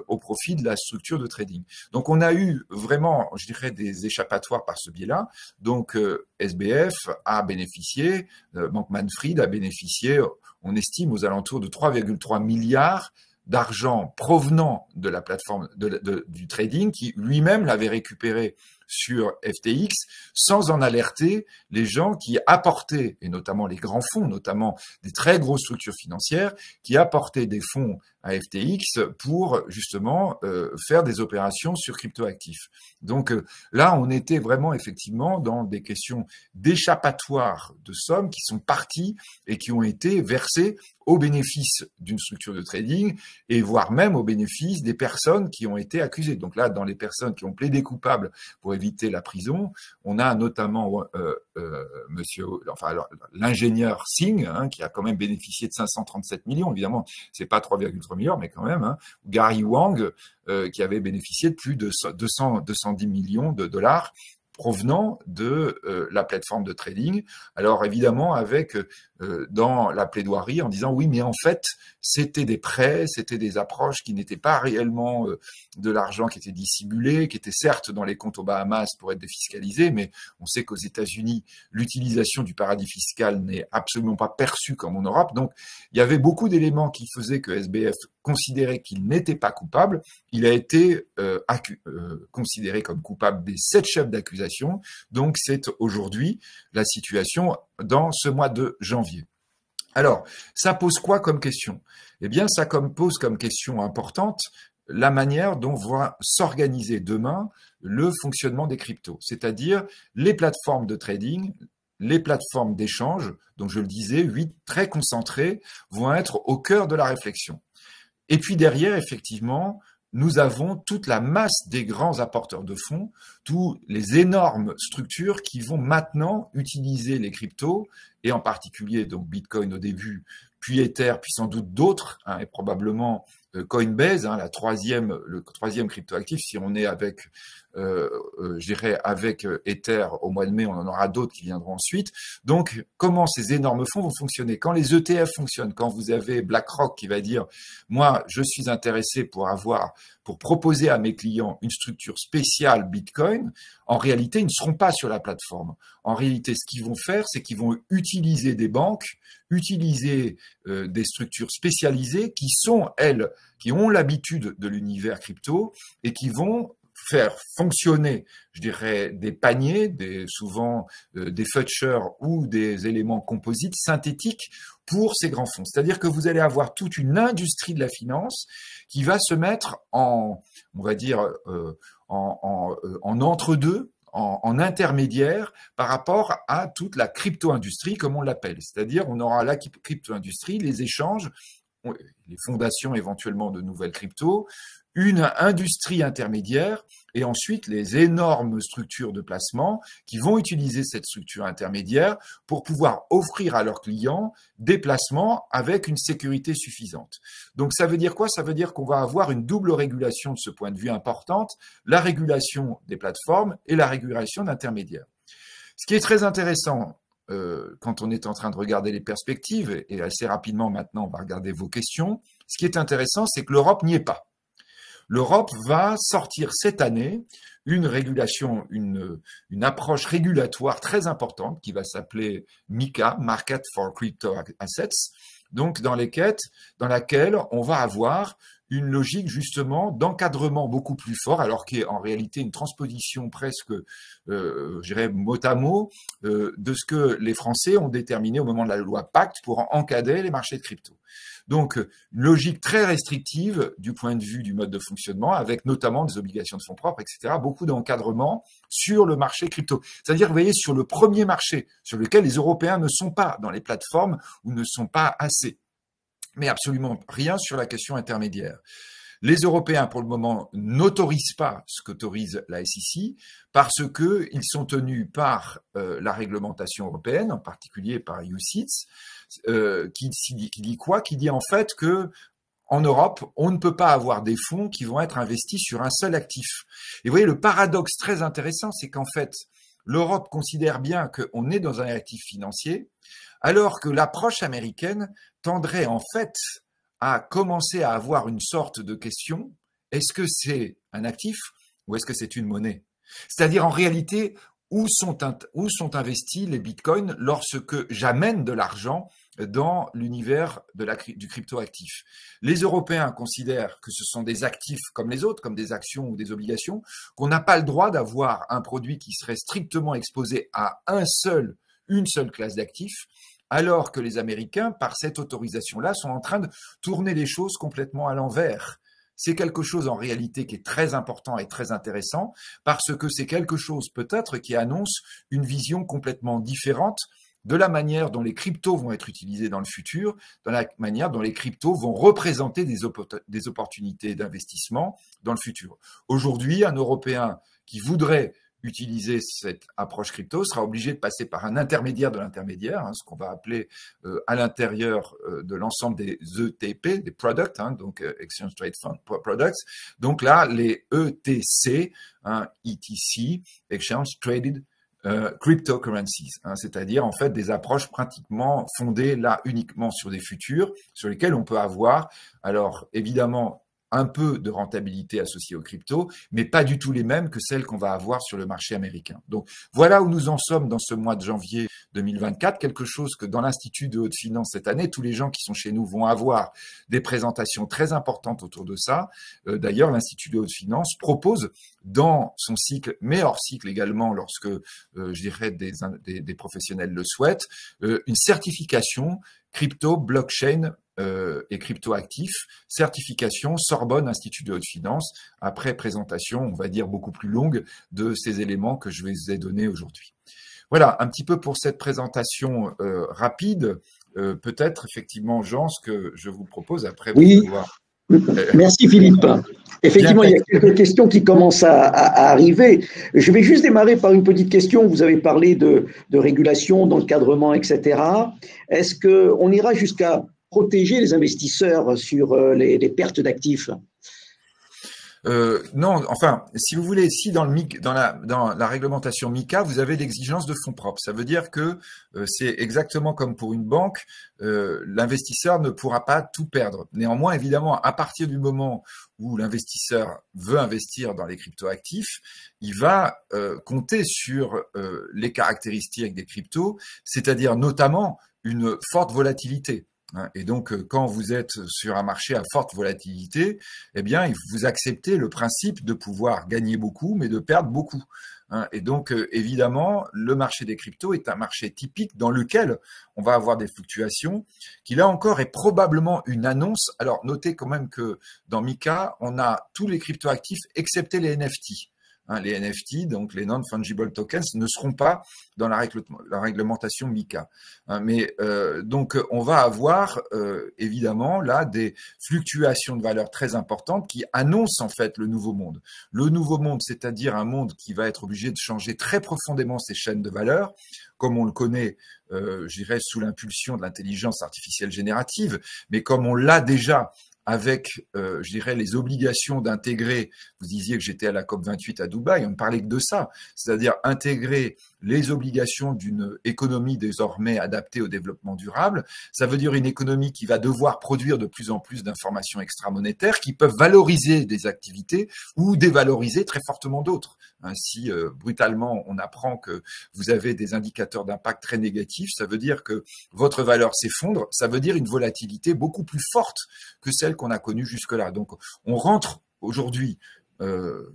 au profit de la structure de trading. Donc on a eu vraiment, je dirais, des échappatoires par ce biais-là. Donc SBF a bénéficié, Bankman-Fried a bénéficié, on estime aux alentours de 3,3 milliards d'argent provenant de la plateforme du trading, qui lui-même l'avait récupéré sur FTX, sans en alerter les gens qui apportaient, et notamment les grands fonds, notamment des très grosses structures financières, qui apportaient des fonds à FTX pour justement faire des opérations sur cryptoactifs. Donc là, on était vraiment effectivement dans des questions d'échappatoire de sommes qui sont parties et qui ont été versées au bénéfice d'une structure de trading et voire même au bénéfice des personnes qui ont été accusées. Donc là, dans les personnes qui ont plaidé coupables pour éviter la prison, on a notamment l'ingénieur Singh, hein, qui a quand même bénéficié de 537 millions. Évidemment, c'est pas 3,3 milliards, mais quand même. Hein. Gary Wang, qui avait bénéficié de plus de 210 millions de dollars provenant de la plateforme de trading. Alors évidemment avec dans la plaidoirie en disant oui mais en fait c'était des prêts, c'était des approches qui n'étaient pas réellement de l'argent qui était dissimulé, qui était certes dans les comptes aux Bahamas pour être défiscalisé, mais on sait qu'aux États-Unis l'utilisation du paradis fiscal n'est absolument pas perçue comme en Europe. Donc il y avait beaucoup d'éléments qui faisaient que SBF considérait qu'il n'était pas coupable. Il a été considéré comme coupable des 7 chefs d'accusation. Donc, c'est aujourd'hui la situation dans ce mois de janvier. Alors, ça pose quoi comme question? Eh bien, ça pose comme question importante la manière dont va s'organiser demain le fonctionnement des cryptos, c'est-à-dire les plateformes de trading, les plateformes d'échange, dont je le disais, 8 très concentrées, vont être au cœur de la réflexion. Et puis derrière, effectivement, nous avons toute la masse des grands apporteurs de fonds, tous les énormes structures qui vont maintenant utiliser les cryptos, et en particulier donc Bitcoin au début, puis Ether, puis sans doute d'autres, hein, et probablement Coinbase, hein, le troisième cryptoactif. Si on est avec, je dirais avec Ether au mois de mai, on en aura d'autres qui viendront ensuite. Donc, comment ces énormes fonds vont fonctionner? Quand les ETF fonctionnent, quand vous avez BlackRock qui va dire, moi, je suis intéressé pour proposer à mes clients une structure spéciale Bitcoin, en réalité, ils ne seront pas sur la plateforme. En réalité, ce qu'ils vont faire, c'est qu'ils vont utiliser des banques, utiliser des structures spécialisées qui sont, elles, qui ont l'habitude de l'univers crypto et qui vont faire fonctionner, je dirais, des paniers, souvent des futures ou des éléments composites synthétiques pour ces grands fonds. C'est-à-dire que vous allez avoir toute une industrie de la finance qui va se mettre on va dire, en entre-deux, en intermédiaire par rapport à toute la crypto-industrie, comme on l'appelle. C'est-à-dire, on aura la crypto-industrie, les échanges, les fondations éventuellement de nouvelles cryptos, une industrie intermédiaire et ensuite les énormes structures de placement qui vont utiliser cette structure intermédiaire pour pouvoir offrir à leurs clients des placements avec une sécurité suffisante. Donc ça veut dire quoi? Ça veut dire qu'on va avoir une double régulation de ce point de vue importante, la régulation des plateformes et la régulation d'intermédiaires. Ce qui est très intéressant quand on est en train de regarder les perspectives, et assez rapidement maintenant on va regarder vos questions, ce qui est intéressant c'est que l'Europe n'y est pas. L'Europe va sortir cette année une régulation, une approche régulatoire très importante qui va s'appeler MiCA, Market for Crypto Assets, donc dans laquelle on va avoir une logique justement d'encadrement beaucoup plus fort, alors qu'il y a en réalité une transposition presque, je dirais mot à mot, de ce que les Français ont déterminé au moment de la loi Pacte pour encadrer les marchés de crypto. Donc, une logique très restrictive du point de vue du mode de fonctionnement, avec notamment des obligations de fonds propres, etc., beaucoup d'encadrement sur le marché crypto. C'est-à-dire, vous voyez, sur le premier marché, sur lequel les Européens ne sont pas dans les plateformes ou ne sont pas assez. Mais absolument rien sur la question intermédiaire. Les Européens, pour le moment, n'autorisent pas ce qu'autorise la SEC parce qu'ils sont tenus par la réglementation européenne, en particulier par UCITS, qui dit quoi? Qui dit en fait que en Europe, on ne peut pas avoir des fonds qui vont être investis sur un seul actif. Et vous voyez, le paradoxe très intéressant, c'est qu'en fait, l'Europe considère bien qu'on est dans un actif financier, alors que l'approche américaine tendrait en fait à commencer à avoir une sorte de question, est-ce que c'est un actif ou est-ce que c'est une monnaie? C'est-à-dire en réalité, où sont investis les bitcoins lorsque j'amène de l'argent dans l'univers du crypto-actif. Les Européens considèrent que ce sont des actifs comme les autres, comme des actions ou des obligations, qu'on n'a pas le droit d'avoir un produit qui serait strictement exposé à une seule classe d'actifs, alors que les Américains, par cette autorisation-là, sont en train de tourner les choses complètement à l'envers. C'est quelque chose en réalité qui est très important et très intéressant, parce que c'est quelque chose peut-être qui annonce une vision complètement différente de la manière dont les cryptos vont être utilisés dans le futur, de la manière dont les cryptos vont représenter des opportunités d'investissement dans le futur. Aujourd'hui, un Européen qui voudrait utiliser cette approche crypto sera obligé de passer par un intermédiaire de l'intermédiaire, ce qu'on va appeler à l'intérieur de l'ensemble des ETP, des products, donc Exchange Trade Fund Products. Donc là, les ETC, ETC, Exchange Traded Cryptocurrencies, c'est-à-dire en fait des approches pratiquement fondées là uniquement sur des futurs, sur lesquels on peut avoir, alors évidemment, un peu de rentabilité associée aux cryptos, mais pas du tout les mêmes que celles qu'on va avoir sur le marché américain. Donc, voilà où nous en sommes dans ce mois de janvier 2024, quelque chose que dans l'Institut de haute finance cette année, tous les gens qui sont chez nous vont avoir des présentations très importantes autour de ça. D'ailleurs, l'Institut de haute finance propose dans son cycle, mais hors cycle également, lorsque, je dirais, des professionnels le souhaitent, une certification crypto, blockchain, et crypto-actifs, certification Sorbonne Institut de haute finance, après présentation, on va dire, beaucoup plus longue de ces éléments que je vous ai donnés aujourd'hui. Voilà, un petit peu pour cette présentation rapide. Peut-être, effectivement, Jean, ce que je vous propose après. Oui, merci Philippe. Effectivement, il y a quelques questions qui commencent à arriver. Je vais juste démarrer par une petite question. Vous avez parlé de régulation, d'encadrement, etc. Est-ce qu'on ira jusqu'à protéger les investisseurs sur les pertes d'actifs? Non, enfin, si vous voulez, si dans la réglementation MiCA, vous avez l'exigence de fonds propres. Ça veut dire que c'est exactement comme pour une banque, l'investisseur ne pourra pas tout perdre. Néanmoins, évidemment, à partir du moment où l'investisseur veut investir dans les cryptoactifs, il va compter sur les caractéristiques des cryptos, c'est-à-dire notamment une forte volatilité. Et donc, quand vous êtes sur un marché à forte volatilité, eh bien, vous acceptez le principe de pouvoir gagner beaucoup, mais de perdre beaucoup. Et donc, évidemment, le marché des cryptos est un marché typique dans lequel on va avoir des fluctuations, qui là encore est probablement une annonce. Alors, notez quand même que dans MiCA, on a tous les cryptoactifs excepté les NFT. Les NFT, donc les non-fungible tokens, ne seront pas dans la réglementation MiCA. Mais donc, on va avoir évidemment là des fluctuations de valeur très importantes qui annoncent en fait le nouveau monde. Le nouveau monde, c'est-à-dire un monde qui va être obligé de changer très profondément ses chaînes de valeur, comme on le connaît, je dirais, sous l'impulsion de l'intelligence artificielle générative, mais comme on l'a déjà avec, je dirais, les obligations d'intégrer, vous disiez que j'étais à la COP28 à Dubaï, on ne parlait que de ça, c'est-à-dire intégrer les obligations d'une économie désormais adaptée au développement durable. Ça veut dire une économie qui va devoir produire de plus en plus d'informations extramonétaires qui peuvent valoriser des activités ou dévaloriser très fortement d'autres. Si brutalement on apprend que vous avez des indicateurs d'impact très négatifs, ça veut dire que votre valeur s'effondre, ça veut dire une volatilité beaucoup plus forte que celle qu'on a connue jusque-là. Donc on rentre aujourd'hui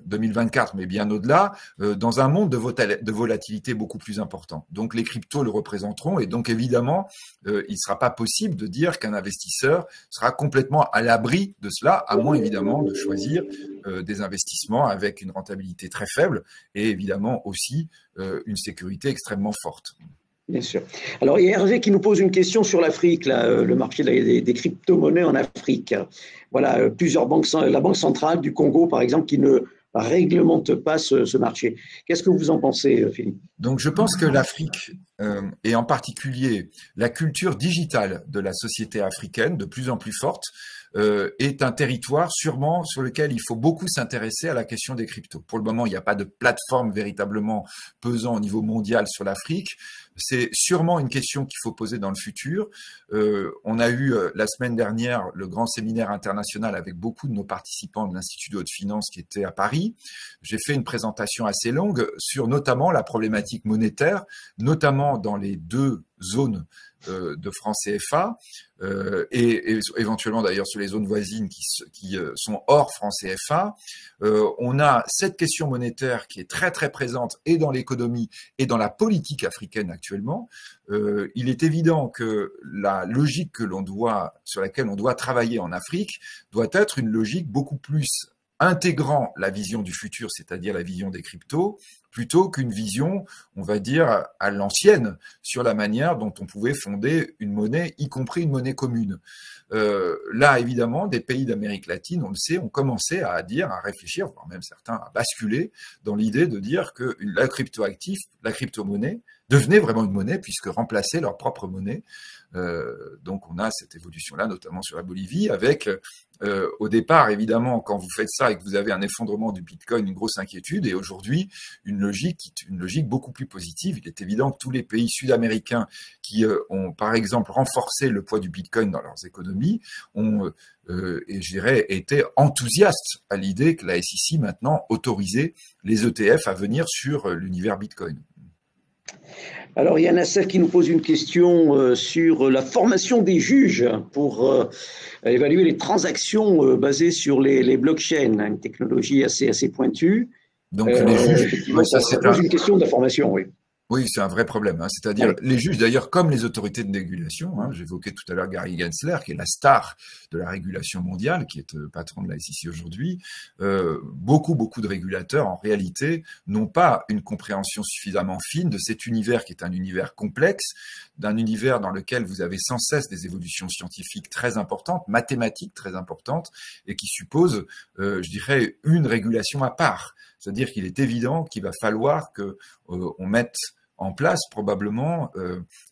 2024, mais bien au-delà, dans un monde de volatilité beaucoup plus important. Donc les cryptos le représenteront et donc évidemment, il ne sera pas possible de dire qu'un investisseur sera complètement à l'abri de cela, à moins évidemment de choisir des investissements avec une rentabilité très faible et évidemment aussi une sécurité extrêmement forte. Bien sûr. Alors, il y a Hervé qui nous pose une question sur l'Afrique, le marché des crypto-monnaies en Afrique. Voilà, plusieurs banques, la Banque centrale du Congo, par exemple, qui ne réglemente pas ce marché. Qu'est-ce que vous en pensez, Philippe? Donc, je pense que l'Afrique, et en particulier la culture digitale de la société africaine, de plus en plus forte, est un territoire sûrement sur lequel il faut beaucoup s'intéresser à la question des cryptos. Pour le moment, il n'y a pas de plateforme véritablement pesant au niveau mondial sur l'Afrique. C'est sûrement une question qu'il faut poser dans le futur. On a eu la semaine dernière le grand séminaire international avec beaucoup de nos participants de l'Institut de haute finance qui était à Paris. J'ai fait une présentation assez longue sur notamment la problématique monétaire, notamment dans les deux zones de francs CFA et éventuellement d'ailleurs sur les zones voisines qui sont hors francs CFA. On a cette question monétaire qui est très très présente et dans l'économie et dans la politique africaine actuellement. Il est évident que la logique sur laquelle on doit travailler en Afrique doit être une logique beaucoup plus intégrant la vision du futur, c'est-à-dire la vision des cryptos, plutôt qu'une vision, on va dire, à l'ancienne, sur la manière dont on pouvait fonder une monnaie, y compris une monnaie commune. Là, évidemment, des pays d'Amérique latine, on le sait, ont commencé à dire, à réfléchir, voire même certains à basculer dans l'idée de dire que la cryptoactif, la crypto-monnaie, devenait vraiment une monnaie puisque remplaçait leur propre monnaie. Donc on a cette évolution-là, notamment sur la Bolivie, avec au départ, évidemment, quand vous faites ça et que vous avez un effondrement du Bitcoin, une grosse inquiétude, et aujourd'hui, une logique beaucoup plus positive. Il est évident que tous les pays sud-américains qui ont, par exemple, renforcé le poids du Bitcoin dans leurs économies, ont, et je dirais, été enthousiastes à l'idée que la SEC maintenant autorisait les ETF à venir sur l'univers Bitcoin. Alors, il y a Nasser qui nous pose une question sur la formation des juges pour évaluer les transactions basées sur les blockchains, une technologie assez pointue. Donc, les juges, effectivement, ça pose une question d'information, oui. Oui, c'est un vrai problème. C'est-à-dire les juges, d'ailleurs, comme les autorités de régulation, j'évoquais tout à l'heure Gary Gensler, qui est la star de la régulation mondiale, qui est patron de la SEC aujourd'hui. Beaucoup de régulateurs, en réalité, n'ont pas une compréhension suffisamment fine de cet univers qui est un univers complexe, d'un univers dans lequel vous avez sans cesse des évolutions scientifiques très importantes, mathématiques très importantes, et qui suppose, je dirais, une régulation à part. C'est-à-dire qu'il est évident qu'il va falloir que on mette en place probablement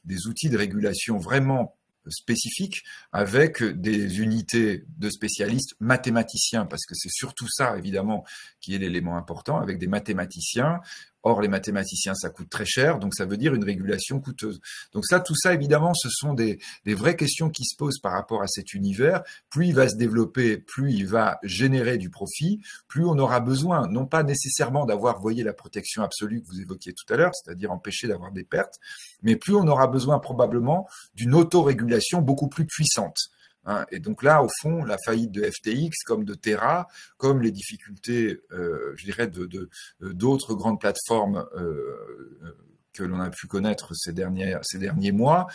des outils de régulation vraiment spécifiques avec des unités de spécialistes mathématiciens, parce que c'est surtout ça, évidemment, qui est l'élément important, avec des mathématiciens. Or, les mathématiciens, ça coûte très cher, donc ça veut dire une régulation coûteuse. Donc ça, tout ça, évidemment, ce sont des vraies questions qui se posent par rapport à cet univers. Plus il va se développer, plus il va générer du profit, plus on aura besoin, non pas nécessairement d'avoir, voyez, la protection absolue que vous évoquiez tout à l'heure, c'est-à-dire empêcher d'avoir des pertes, mais plus on aura besoin probablement d'une autorégulation beaucoup plus puissante. Et donc là, au fond, la faillite de FTX, comme de Terra, comme les difficultés, je dirais, d'autres grandes plateformes que l'on a pu connaître ces derniers mois,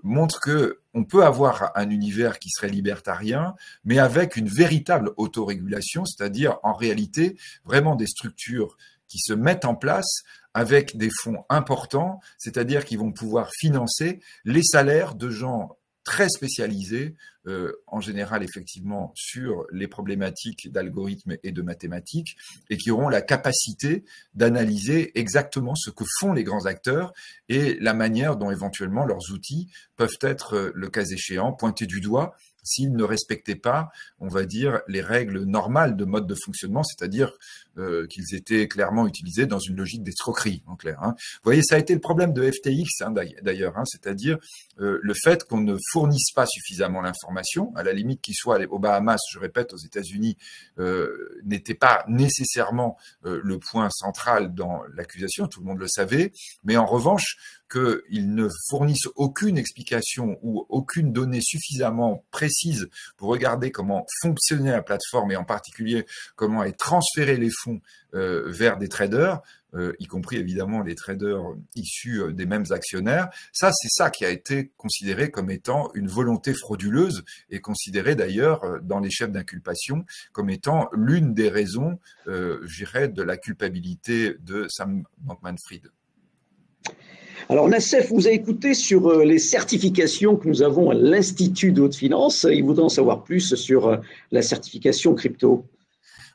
montrent que on peut avoir un univers qui serait libertarien, mais avec une véritable autorégulation, c'est-à-dire en réalité vraiment des structures qui se mettent en place avec des fonds importants, c'est-à-dire qui vont pouvoir financer les salaires de gens très spécialisés, en général effectivement sur les problématiques d'algorithmes et de mathématiques, et qui auront la capacité d'analyser exactement ce que font les grands acteurs et la manière dont éventuellement leurs outils peuvent être, le cas échéant, pointés du doigt s'ils ne respectaient pas, on va dire, les règles normales de mode de fonctionnement, c'est-à-dire qu'ils étaient clairement utilisés dans une logique d'escroquerie, en clair. Hein. Vous voyez, ça a été le problème de FTX, hein, d'ailleurs, hein, c'est-à-dire le fait qu'on ne fournisse pas suffisamment l'information, à la limite qu'il soit aux Bahamas, je répète, aux États-Unis, n'était pas nécessairement le point central dans l'accusation, tout le monde le savait, mais en revanche, qu'ils ne fournissent aucune explication ou aucune donnée suffisamment précise pour regarder comment fonctionnait la plateforme et en particulier comment est transféré les fonds vers des traders, y compris évidemment les traders issus des mêmes actionnaires. Ça, c'est ça qui a été considéré comme étant une volonté frauduleuse et considéré d'ailleurs dans les chefs d'inculpation comme étant l'une des raisons, je dirais, de la culpabilité de Sam Bankman-Fried. Alors, Nassef, vous avez écouté sur les certifications que nous avons à l'Institut de haute finance. Il voudrait en savoir plus sur la certification crypto.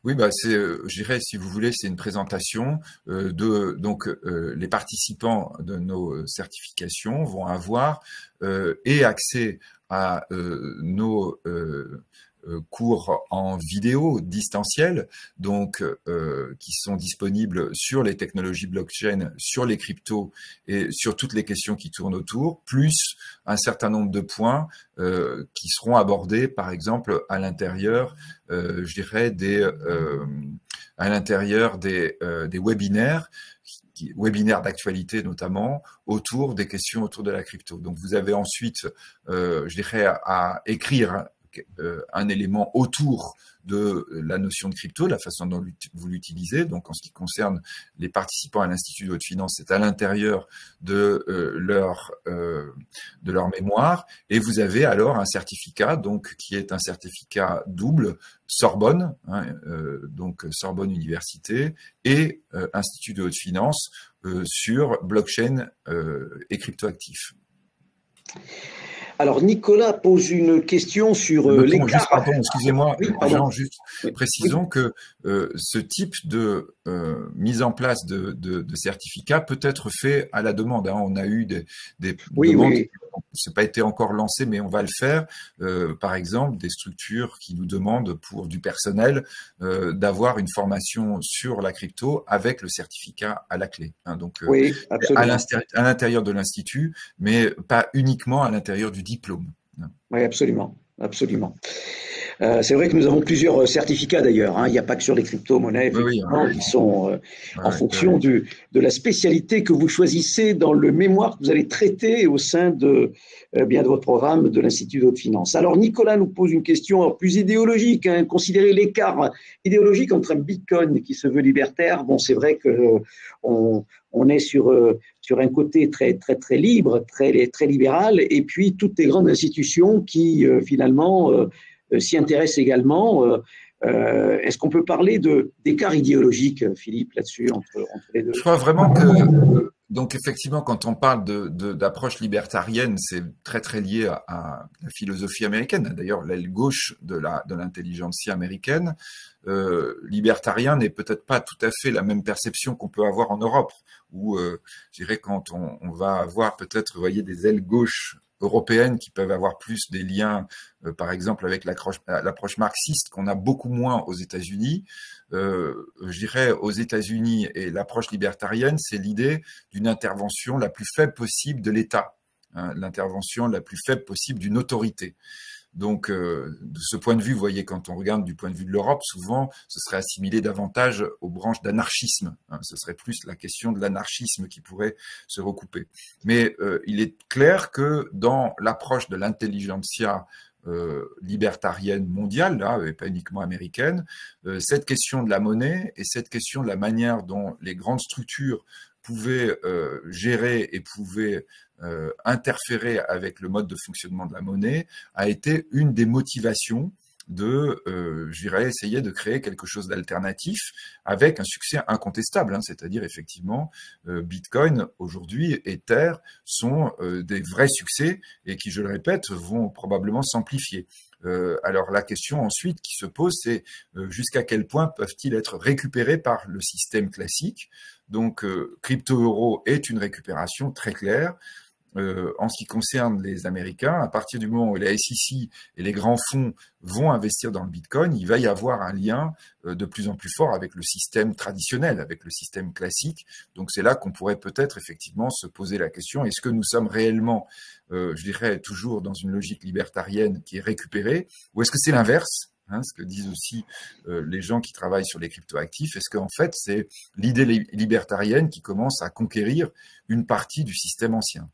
Oui, bah c'est, je dirais, si vous voulez, c'est une présentation donc les participants de nos certifications vont avoir et accès à nos cours en vidéo distanciel, donc qui sont disponibles sur les technologies blockchain, sur les cryptos et sur toutes les questions qui tournent autour, plus un certain nombre de points qui seront abordés, par exemple, à l'intérieur, je dirais, à l'intérieur des webinaires, webinaires d'actualité notamment, autour des questions autour de la crypto. Donc vous avez ensuite, je dirais, à écrire un élément autour de la notion de crypto, la façon dont vous l'utilisez. Donc, en ce qui concerne les participants à l'Institut de haute finance, c'est à l'intérieur de leur mémoire. Et vous avez alors un certificat, donc qui est un certificat double Sorbonne, hein, donc Sorbonne Université et Institut de haute finance sur blockchain et cryptoactifs. Alors, Nicolas pose une question sur l'écart. Pardon, excusez-moi, oui, Jean, juste précisons que ce type de mise en place de certificats peut être fait à la demande. Hein. On a eu des demandes, c'est pas été encore lancé, mais on va le faire. Par exemple, des structures qui nous demandent pour du personnel d'avoir une formation sur la crypto avec le certificat à la clé. Hein. Donc, à l'intérieur de l'institut, mais pas uniquement à l'intérieur du diplôme. Oui, absolument, absolument. C'est vrai que nous avons plusieurs certificats d'ailleurs. Hein. Il n'y a pas que sur les crypto-monnaies qui sont en fonction de la spécialité que vous choisissez dans le mémoire que vous allez traiter au sein de votre programme de l'Institut de haute finance. Alors Nicolas nous pose une question plus idéologique. Hein. Considérer l'écart idéologique entre un Bitcoin qui se veut libertaire. Bon, c'est vrai que on est sur un côté très très très libre, très très libéral, et puis toutes les grandes institutions qui finalement s'y intéressent également. Est-ce qu'on peut parler d'écart idéologique, Philippe, là-dessus, entre les deux? Je crois vraiment que, donc effectivement, quand on parle d'approche libertarienne, c'est très très lié à la philosophie américaine. D'ailleurs, l'aile gauche de l'intelligentsia américaine, libertarien n'est peut-être pas tout à fait la même perception qu'on peut avoir en Europe, où je dirais quand on va avoir peut-être, vous voyez, des ailes gauches européennes qui peuvent avoir plus des liens, par exemple, avec l'approche marxiste qu'on a beaucoup moins aux États-Unis. Je dirais aux États-Unis et l'approche libertarienne, c'est l'idée d'une intervention la plus faible possible de l'État, hein, l'intervention la plus faible possible d'une autorité. Donc, de ce point de vue, vous voyez, quand on regarde du point de vue de l'Europe, souvent, ce serait assimilé davantage aux branches d'anarchisme. Hein, ce serait plus la question de l'anarchisme qui pourrait se recouper. Mais il est clair que dans l'approche de l'intelligentsia libertarienne mondiale, là, et pas uniquement américaine, cette question de la monnaie et cette question de la manière dont les grandes structures pouvaient gérer et pouvaient interférer avec le mode de fonctionnement de la monnaie a été une des motivations de, je dirais, essayer de créer quelque chose d'alternatif avec un succès incontestable, hein, c'est-à-dire effectivement Bitcoin aujourd'hui, Ether sont des vrais succès et qui, je le répète, vont probablement s'amplifier. Alors la question ensuite qui se pose, c'est jusqu'à quel point peuvent-ils être récupérés par le système classique. Donc crypto-euro est une récupération très claire. en ce qui concerne les Américains, à partir du moment où la SEC et les grands fonds vont investir dans le Bitcoin, il va y avoir un lien de plus en plus fort avec le système traditionnel, avec le système classique. Donc c'est là qu'on pourrait peut-être effectivement se poser la question, est-ce que nous sommes réellement, je dirais, toujours dans une logique libertarienne qui est récupérée, ou est-ce que c'est l'inverse? Ce que disent aussi les gens qui travaillent sur les cryptoactifs, est-ce qu'en fait c'est l'idée libertarienne qui commence à conquérir une partie du système ancien?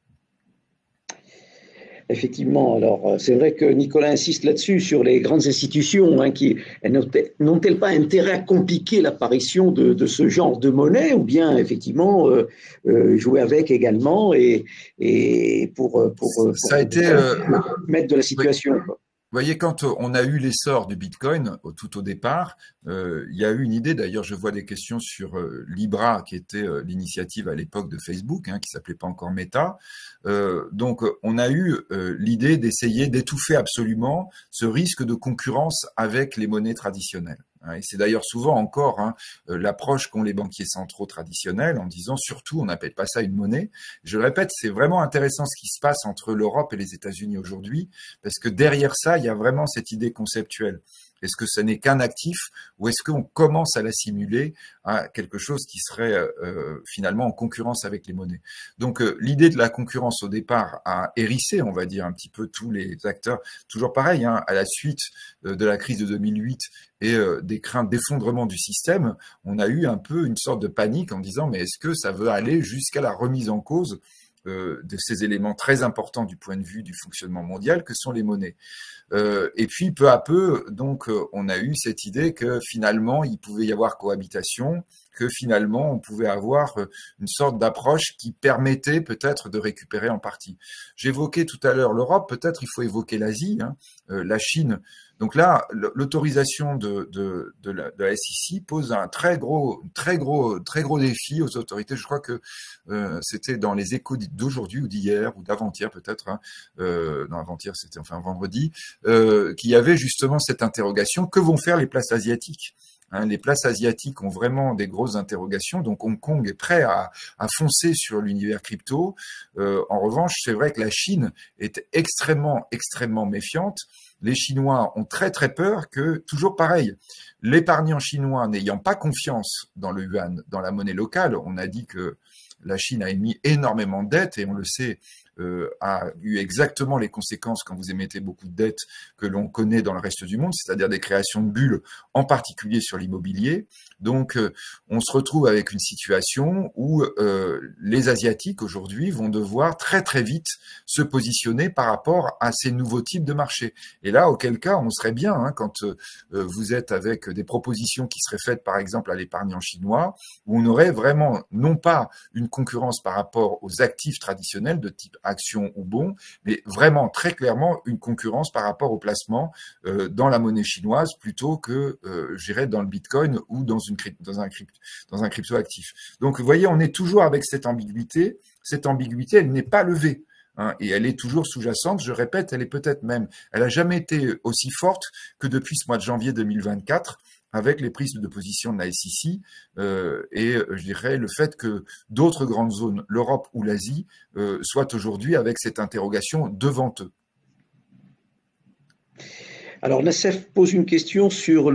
Effectivement, alors c'est vrai que Nicolas insiste là-dessus, sur les grandes institutions, hein, qui n'ont-elles pas intérêt à compliquer l'apparition de ce genre de monnaie, ou bien effectivement jouer avec également et ça a été mettre de la situation. Oui. Vous voyez, quand on a eu l'essor du Bitcoin tout au départ, il y a eu une idée, d'ailleurs je vois des questions sur Libra, qui était l'initiative à l'époque de Facebook, qui s'appelait pas encore Meta. Donc on a eu l'idée d'essayer d'étouffer absolument ce risque de concurrence avec les monnaies traditionnelles. Et c'est d'ailleurs souvent encore l'approche qu'ont les banquiers centraux traditionnels en disant surtout on n'appelle pas ça une monnaie. Je le répète, c'est vraiment intéressant ce qui se passe entre l'Europe et les États-Unis aujourd'hui, parce que derrière ça, il y a vraiment cette idée conceptuelle. Est-ce que ce n'est qu'un actif ou est-ce qu'on commence à l'assimiler à quelque chose qui serait finalement en concurrence avec les monnaies? Donc l'idée de la concurrence au départ a hérissé, on va dire, un petit peu tous les acteurs. Toujours pareil, à la suite de la crise de 2008 et des craintes d'effondrement du système, on a eu un peu une sorte de panique en disant mais est-ce que ça veut aller jusqu'à la remise en cause de ces éléments très importants du point de vue du fonctionnement mondial que sont les monnaies. Et puis peu à peu, donc, on a eu cette idée que finalement il pouvait y avoir cohabitation, que finalement on pouvait avoir une sorte d'approche qui permettait peut-être de récupérer en partie. J'évoquais tout à l'heure l'Europe, peut-être il faut évoquer l'Asie, la Chine. Donc là, l'autorisation de la SEC pose un très gros défi aux autorités. Je crois que c'était dans les Échos d'aujourd'hui ou d'hier ou d'avant-hier peut-être. Non, avant-hier c'était enfin vendredi, qu'il y avait justement cette interrogation. Que vont faire les places asiatiques? Les places asiatiques ont vraiment des grosses interrogations, donc Hong Kong est prêt à foncer sur l'univers crypto. En revanche, c'est vrai que la Chine est extrêmement méfiante. Les Chinois ont très peur que, toujours pareil, l'épargnant chinois n'ayant pas confiance dans le yuan, dans la monnaie locale, on a dit que la Chine a émis énormément de dettes et on le sait, a eu exactement les conséquences quand vous émettez beaucoup de dettes que l'on connaît dans le reste du monde, c'est-à-dire des créations de bulles, en particulier sur l'immobilier. Donc, on se retrouve avec une situation où les Asiatiques aujourd'hui vont devoir très vite se positionner par rapport à ces nouveaux types de marchés. Et là, auquel cas, on serait bien quand vous êtes avec des propositions qui seraient faites, par exemple, à l'épargnant chinois, où on aurait vraiment non pas une concurrence par rapport aux actifs traditionnels de type action ou bon, mais vraiment très clairement une concurrence par rapport au placement dans la monnaie chinoise plutôt que, je dirais, dans le Bitcoin ou dans un cryptoactif. Donc, vous voyez, on est toujours avec cette ambiguïté. Cette ambiguïté, elle n'est pas levée. Et elle est toujours sous-jacente. Je répète, elle est peut-être même, elle n'a jamais été aussi forte que depuis ce mois de janvier 2024, avec les prises de position de la SEC et je dirais le fait que d'autres grandes zones, l'Europe ou l'Asie, soient aujourd'hui avec cette interrogation devant eux. Alors, Nassef pose une question sur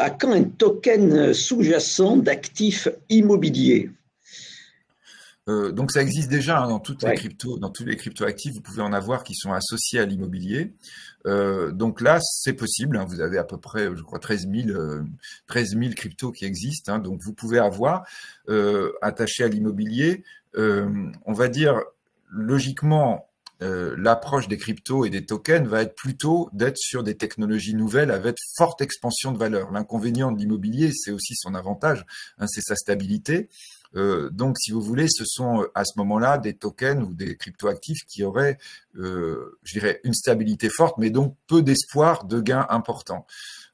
à quand un token sous-jacent d'actifs immobiliers? Donc ça existe déjà dans toutes les cryptos, dans tous les cryptoactifs, vous pouvez en avoir qui sont associés à l'immobilier. Donc là, c'est possible. Vous avez à peu près, je crois, 13 000 cryptos qui existent. Donc vous pouvez avoir attaché à l'immobilier. On va dire logiquement. L'approche des cryptos et des tokens va être plutôt d'être sur des technologies nouvelles avec forte expansion de valeur. L'inconvénient de l'immobilier, c'est aussi son avantage, c'est sa stabilité. Donc, si vous voulez, ce sont à ce moment-là des tokens ou des cryptoactifs qui auraient, je dirais, une stabilité forte, mais donc peu d'espoir de gains importants.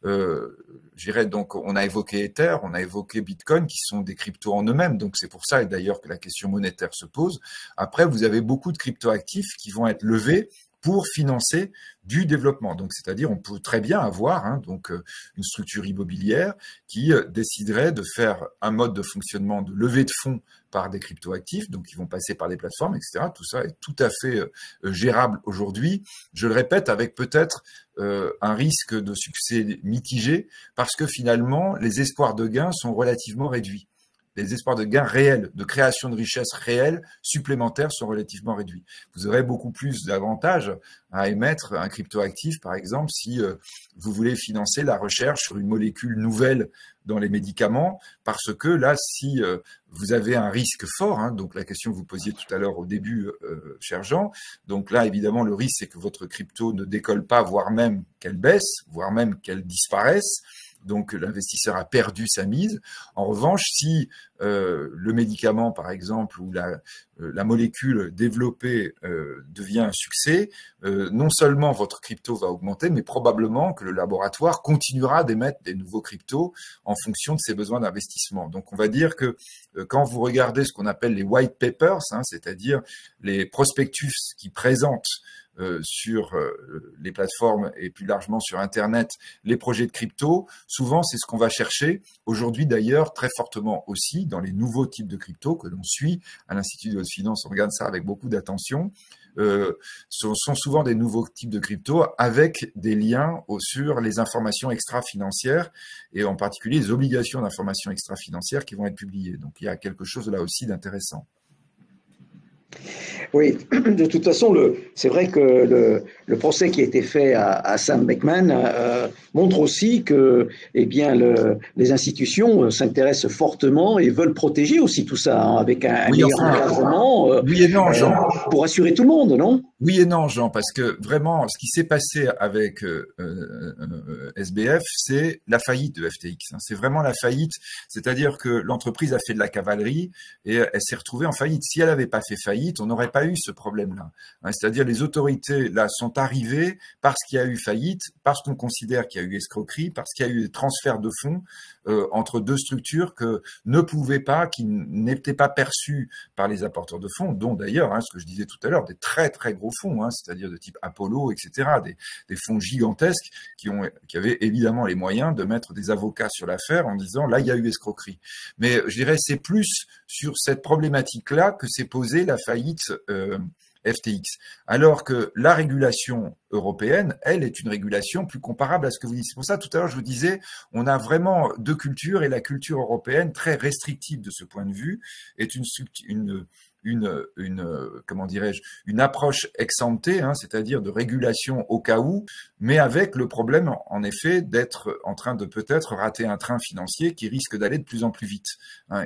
Je dirais donc, on a évoqué Ether, on a évoqué Bitcoin, qui sont des cryptos en eux-mêmes. Donc, c'est pour ça, et d'ailleurs, que la question monétaire se pose. Après, vous avez beaucoup de cryptoactifs qui vont être levés pour financer du développement. Donc, c'est-à-dire, on peut très bien avoir donc une structure immobilière qui déciderait de faire un mode de fonctionnement de levée de fonds par des cryptoactifs, donc ils vont passer par des plateformes, etc. Tout ça est tout à fait gérable aujourd'hui. Je le répète, avec peut-être un risque de succès mitigé, parce que finalement, les espoirs de gains sont relativement réduits. Les espoirs de gains réels, de création de richesses réelles, supplémentaires, sont relativement réduits. Vous aurez beaucoup plus d'avantages à émettre un cryptoactif, par exemple, si vous voulez financer la recherche sur une molécule nouvelle dans les médicaments, parce que là, si vous avez un risque fort, donc la question que vous posiez tout à l'heure au début, cher Jean, donc là, évidemment, le risque, c'est que votre crypto ne décolle pas, voire même qu'elle baisse, voire même qu'elle disparaisse. Donc l'investisseur a perdu sa mise. En revanche, si le médicament, par exemple, ou la molécule développée devient un succès, non seulement votre crypto va augmenter, mais probablement que le laboratoire continuera d'émettre des nouveaux cryptos en fonction de ses besoins d'investissement. Donc on va dire que quand vous regardez ce qu'on appelle les white papers, c'est-à-dire les prospectus qui présentent sur les plateformes et plus largement sur Internet, les projets de crypto, souvent c'est ce qu'on va chercher. Aujourd'hui d'ailleurs, très fortement aussi, dans les nouveaux types de crypto que l'on suit à l'Institut de haute finance, on regarde ça avec beaucoup d'attention, sont souvent des nouveaux types de crypto avec des liens sur les informations extra-financières et en particulier les obligations d'informations extra-financières qui vont être publiées. Donc il y a quelque chose là aussi d'intéressant. Oui, de toute façon, c'est vrai que le procès qui a été fait à Sam Bankman montre aussi que les institutions s'intéressent fortement et veulent protéger aussi tout ça, avec un meilleur encadrement oui et non, Jean. Pour assurer tout le monde, non? Oui et non, Jean, parce que vraiment, ce qui s'est passé avec SBF, c'est la faillite de FTX. C'est vraiment la faillite, c'est-à-dire que l'entreprise a fait de la cavalerie et elle s'est retrouvée en faillite. Si elle n'avait pas fait faillite, on n'aurait pas eu ce problème-là. C'est-à-dire les autorités là sont arrivées parce qu'il y a eu faillite, parce qu'on considère qu'il y a eu escroquerie, parce qu'il y a eu des transferts de fonds entre deux structures que ne pouvaient pas, qui n'étaient pas perçues par les apporteurs de fonds, dont d'ailleurs, ce que je disais tout à l'heure, des très très gros fonds, c'est-à-dire de type Apollo, etc., des fonds gigantesques qui avaient évidemment les moyens de mettre des avocats sur l'affaire en disant là il y a eu escroquerie. Mais je dirais c'est plus sur cette problématique-là que s'est posée la faillite FTX. Alors que la régulation européenne, elle, est une régulation plus comparable à ce que vous dites. C'est pour ça, tout à l'heure, je vous disais, on a vraiment deux cultures et la culture européenne, très restrictive de ce point de vue, est comment dirais-je, une approche ex ante, c'est-à-dire de régulation au cas où, mais avec le problème, en effet, d'être en train de peut-être rater un train financier qui risque d'aller de plus en plus vite.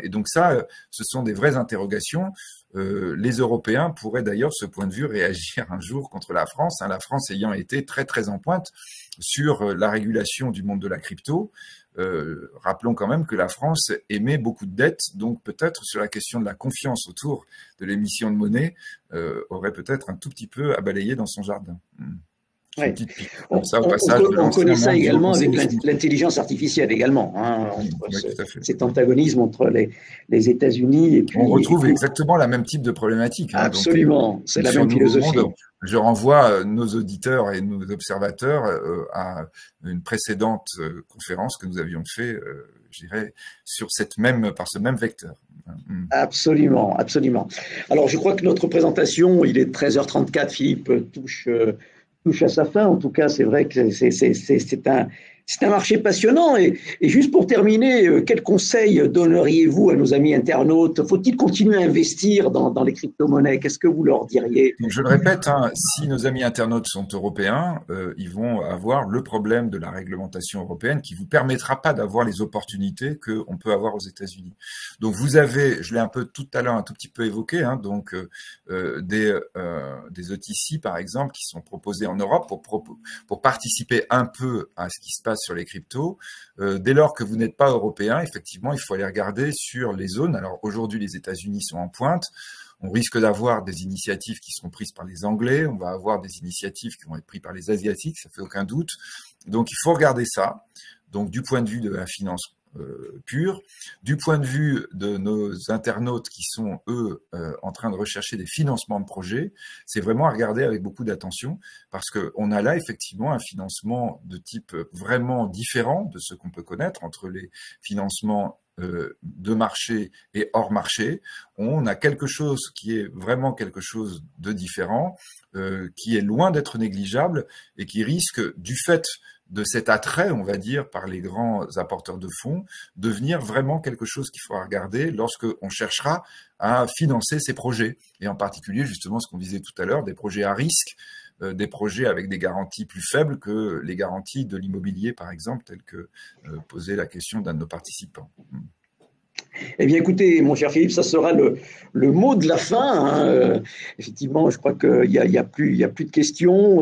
Et donc ça, ce sont des vraies interrogations. Les Européens pourraient d'ailleurs, de ce point de vue, réagir un jour contre la France, la France ayant été très très en pointe sur la régulation du monde de la crypto. Rappelons quand même que la France émet beaucoup de dettes, donc peut-être sur la question de la confiance autour de l'émission de monnaie, aurait peut-être un tout petit peu à balayer dans son jardin. Ouais. On connaît ça également avec l'intelligence artificielle également. Cet antagonisme entre les États-Unis et puis... On retrouve exactement la même type de problématique. Absolument, c'est la même philosophie. Je renvoie nos auditeurs et nos observateurs à une précédente conférence que nous avions fait, je dirais, par ce même vecteur. Absolument, absolument. Alors, je crois que notre présentation, il est 13h34, Philippe, touche à sa fin. En tout cas, c'est vrai que c'est un marché passionnant. Et juste pour terminer, quels conseils donneriez-vous à nos amis internautes? Faut-il continuer à investir dans les crypto-monnaies? Qu'est-ce que vous leur diriez? Donc, je le répète, si nos amis internautes sont européens, ils vont avoir le problème de la réglementation européenne qui ne vous permettra pas d'avoir les opportunités qu'on peut avoir aux États-Unis. Donc, vous avez, je l'ai un peu tout à l'heure un tout petit peu évoqué, des OTC, par exemple, qui sont proposés en Europe pour participer un peu à ce qui se passe sur les cryptos. Dès lors que vous n'êtes pas européen, effectivement, il faut aller regarder sur les zones. Alors aujourd'hui, les États-Unis sont en pointe. On risque d'avoir des initiatives qui seront prises par les Anglais. On va avoir des initiatives qui vont être prises par les Asiatiques, ça fait aucun doute. Donc, il faut regarder ça. Donc, du point de vue de la finance pure. Du point de vue de nos internautes qui sont, eux, en train de rechercher des financements de projets, c'est vraiment à regarder avec beaucoup d'attention parce qu'on a là effectivement un financement de type vraiment différent de ce qu'on peut connaître entre les financements de marché et hors marché. On a quelque chose qui est vraiment quelque chose de différent, qui est loin d'être négligeable et qui risque, du fait de cet attrait, on va dire, par les grands apporteurs de fonds, devenir vraiment quelque chose qu'il faudra regarder lorsqu'on cherchera à financer ces projets. Et en particulier, justement, ce qu'on disait tout à l'heure, des projets à risque, des projets avec des garanties plus faibles que les garanties de l'immobilier, par exemple, telles que posait la question d'un de nos participants. Eh bien, écoutez, mon cher Philippe, ça sera le mot de la fin. Hein. Effectivement, je crois qu'il n'y a plus de questions.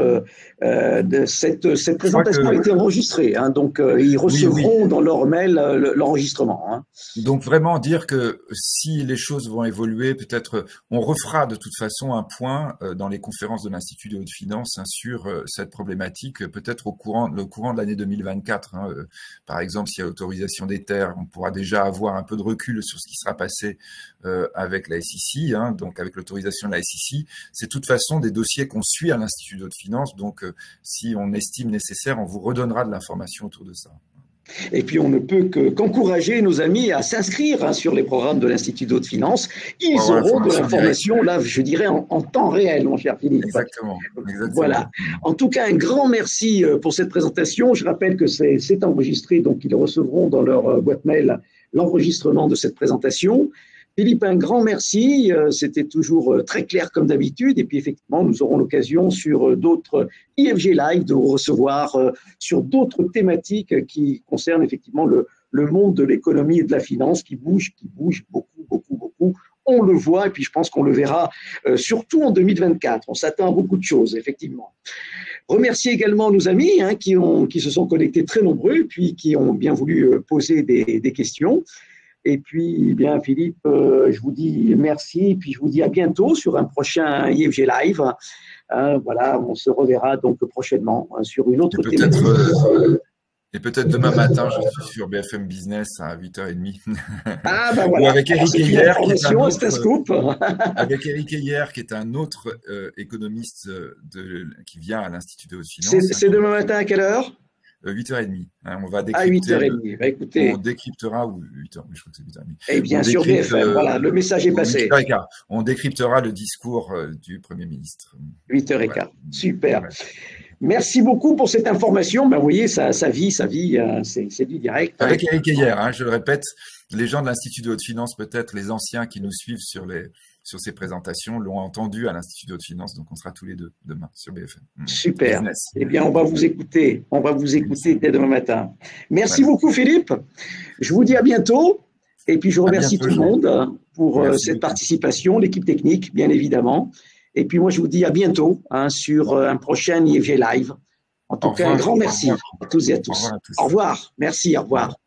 Cette présentation a été enregistrée, hein, donc ils recevront dans leur mail l'enregistrement. Hein. Donc, vraiment dire que si les choses vont évoluer, peut-être on refera de toute façon un point dans les conférences de l'Institut de haute finance, hein, sur cette problématique, peut-être le courant de l'année 2024. Hein. Par exemple, s'il y a autorisation des terres, on pourra déjà avoir un peu de recul sur ce qui sera passé avec la SEC, hein, donc avec l'autorisation de la SEC. C'est de toute façon des dossiers qu'on suit à l'Institut de haute finance, donc si on estime nécessaire, on vous redonnera de l'information autour de ça. Et puis, on ne peut qu'encourager nos amis à s'inscrire, hein, sur les programmes de l'Institut de haute finance. Ils auront de l'information, là, je dirais, en temps réel, mon cher Philippe. Exactement. Voilà. En tout cas, un grand merci pour cette présentation. Je rappelle que c'est enregistré, donc ils recevront dans leur boîte mail l'enregistrement de cette présentation. Philippe, un grand merci. C'était toujours très clair comme d'habitude. Et puis, effectivement, nous aurons l'occasion sur d'autres IFG Live de vous recevoir sur d'autres thématiques qui concernent effectivement le monde de l'économie et de la finance qui bouge beaucoup, beaucoup, beaucoup. On le voit et puis je pense qu'on le verra surtout en 2024. On s'attend à beaucoup de choses, effectivement. Remercier également nos amis, hein, qui se sont connectés très nombreux puis qui ont bien voulu poser des questions. Et puis, bien, Philippe, je vous dis merci, puis je vous dis à bientôt sur un prochain IFG Live. Voilà, on se reverra donc prochainement sur une autre thématique. Et peut-être demain matin, je suis sur BFM Business à 8h30. Ah, ben voilà. Ou avec Eric Heyer, c'est un scoop. Avec Eric Heyer, qui est un autre économiste qui vient à l'Institut de haute finance. C'est demain matin à quelle heure? 8h30. Hein, on va décrypter. À 8h30. Bah, écoutez. On décryptera, ou 8h, je crois que c'est 8h30. Et bien sûr, BFM, voilà, le message est passé. 8h15. On décryptera le discours du Premier ministre. 8h15. Voilà. Super. Ouais. Merci beaucoup pour cette information. Ben, vous voyez, ça vit, c'est du direct. Avec Eric Heyer, hein, je le répète, les gens de l'Institut de haute finance, peut-être les anciens qui nous suivent sur ces présentations, l'ont entendu à l'Institut de haute finance, donc on sera tous les deux demain sur BFM. Super. Business. Eh bien, on va vous écouter. On va vous écouter dès demain matin. Merci beaucoup, Philippe. Je vous dis à bientôt. Et puis, je remercie tout le monde pour cette participation, l'équipe technique, bien évidemment. Et puis, moi, je vous dis à bientôt, hein, sur un prochain IFG Live. En tout cas, un grand merci à tous et à tous. Au revoir. Merci, au revoir.